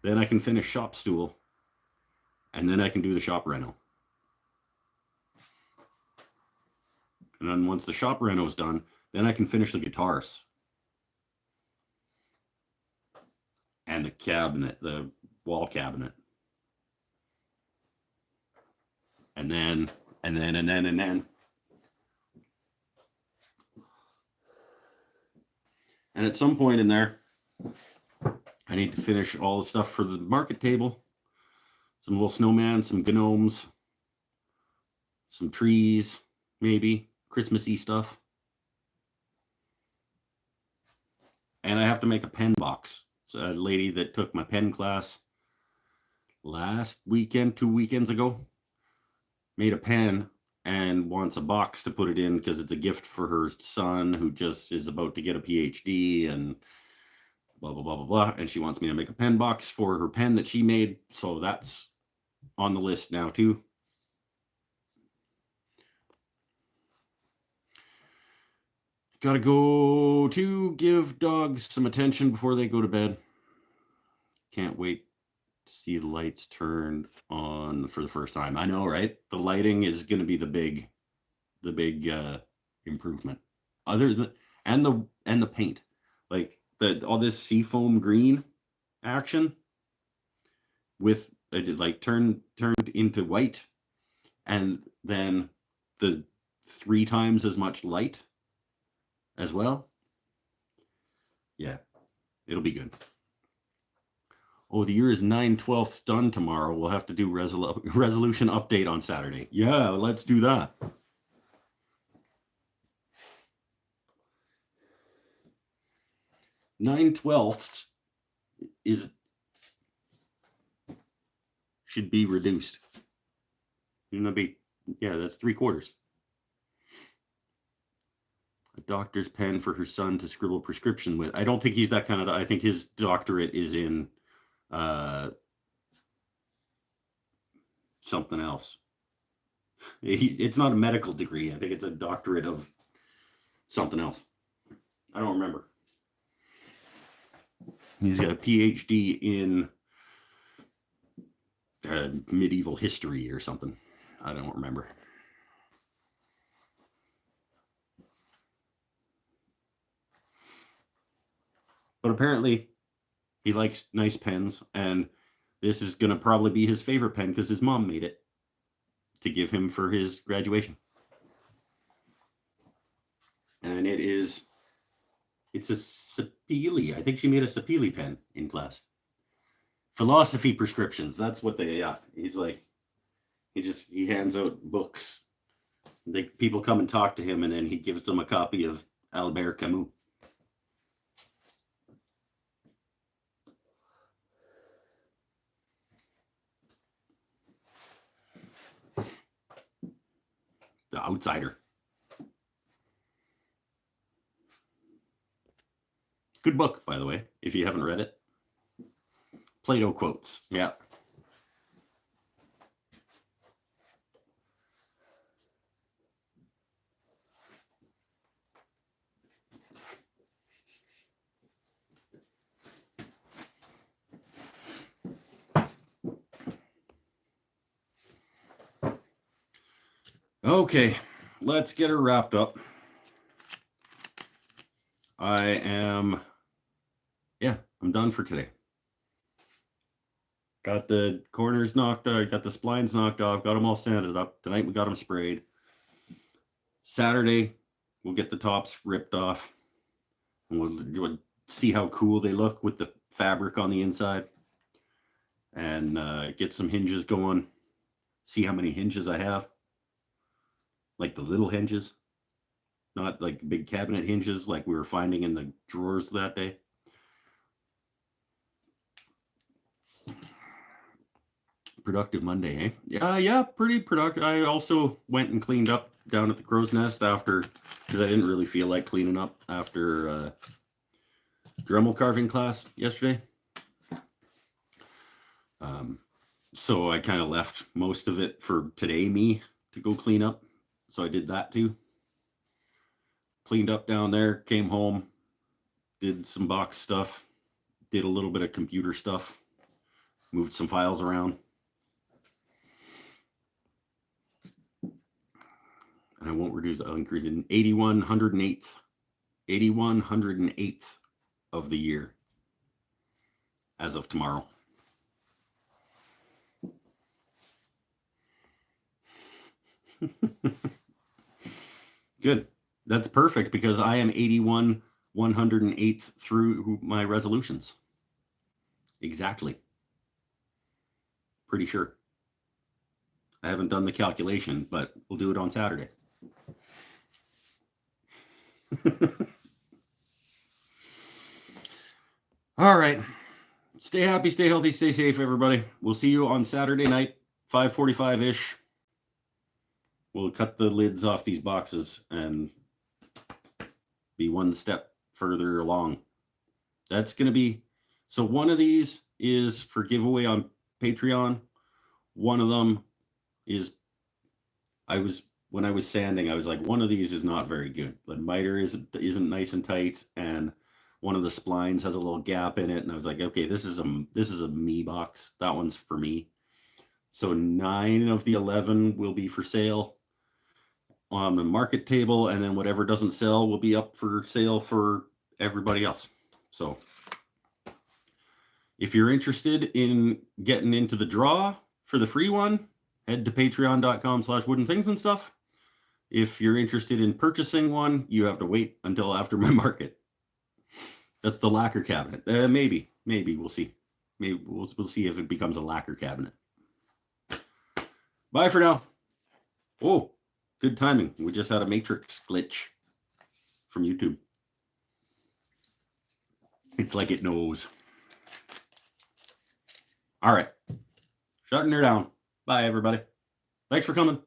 then I can finish shop stool, and then I can do the shop reno. And then once the shop reno is done, then I can finish the guitars. And the cabinet, the wall cabinet. And then. And at some point in there, I need to finish all the stuff for the market table. Some little snowman, some gnomes, some trees, maybe Christmassy stuff. And I have to make a pen box. So a lady that took my pen class last weekend, 2 weekends ago, made a pen and wants a box to put it in because it's a gift for her son who just is about to get a PhD and blah, blah, blah, blah, blah. And she wants me to make a pen box for her pen that she made. So that's on the list now too. Gotta go to give dogs some attention before they go to bed. Can't wait to see the lights turned on for the first time. I know, right? The lighting is going to be the big improvement. Other than and the paint, like all this seafoam green action with like turned into white, and then the 3 times as much light as well. Yeah, it'll be good. Oh, the year is 9/12 done tomorrow. We'll have to do resolution update on Saturday. Yeah, let's do that. 9/12 should be reduced. Shouldn't that be? Yeah, that's 3/4. A doctor's pen for her son to scribble prescription with. I don't think he's that kind of. I think his doctorate is in something else. It's not a medical degree. I think it's a doctorate of something else. I don't remember. He's got a PhD in medieval history or something. I don't remember. But apparently he likes nice pens, and this is going to probably be his favorite pen because his mom made it to give him for his graduation. And it's a Sapili. I think she made a Sapili pen in class. Philosophy prescriptions. That's what they got. He's like, he hands out books. People come and talk to him, and then he gives them a copy of Albert Camus. The Outsider. Good book, by the way, if you haven't read it. Plato quotes. Yeah. Okay, let's get her wrapped up. I'm done for today. Got the corners knocked out, got the splines knocked off, got them all sanded up. Tonight we got them sprayed. Saturday, we'll get the tops ripped off. And we'll see how cool they look with the fabric on the inside. And get some hinges going. See how many hinges I have. Like the little hinges. Not like big cabinet hinges like we were finding in the drawers that day. Productive Monday, eh? Yeah, pretty productive. I also went and cleaned up down at the Crow's Nest because I didn't really feel like cleaning up after Dremel carving class yesterday. So I kind of left most of it for today, me, to go clean up. So I did that too. Cleaned up down there, came home, did some box stuff, did a little bit of computer stuff, moved some files around. And I won't reduce, I'll increase it in 81/108th of the year as of tomorrow. Good. That's perfect because I am 81/108th through my resolutions. Exactly. Pretty sure. I haven't done the calculation, but we'll do it on Saturday. All right. Stay happy, stay healthy, stay safe, everybody. We'll see you on Saturday night, 5:45-ish. We'll cut the lids off these boxes and be one step further along. That's going to be, so one of these is for giveaway on Patreon. One of them is, when I was sanding, I was like, one of these is not very good. The miter isn't nice and tight, and one of the splines has a little gap in it. And I was like, okay, this is a me box. That one's for me. So 9 of the 11 will be for sale on the market table, and then whatever doesn't sell will be up for sale for everybody else. So if you're interested in getting into the draw for the free one, head to patreon.com/woodenthings-and-stuff. If you're interested in purchasing one, you have to wait until after my market. That's the lacquer cabinet. Maybe we'll see. Maybe we'll see if it becomes a lacquer cabinet. Bye for now. Oh, good timing. We just had a matrix glitch from YouTube. It's like it knows. All right. Shutting her down. Bye, everybody. Thanks for coming.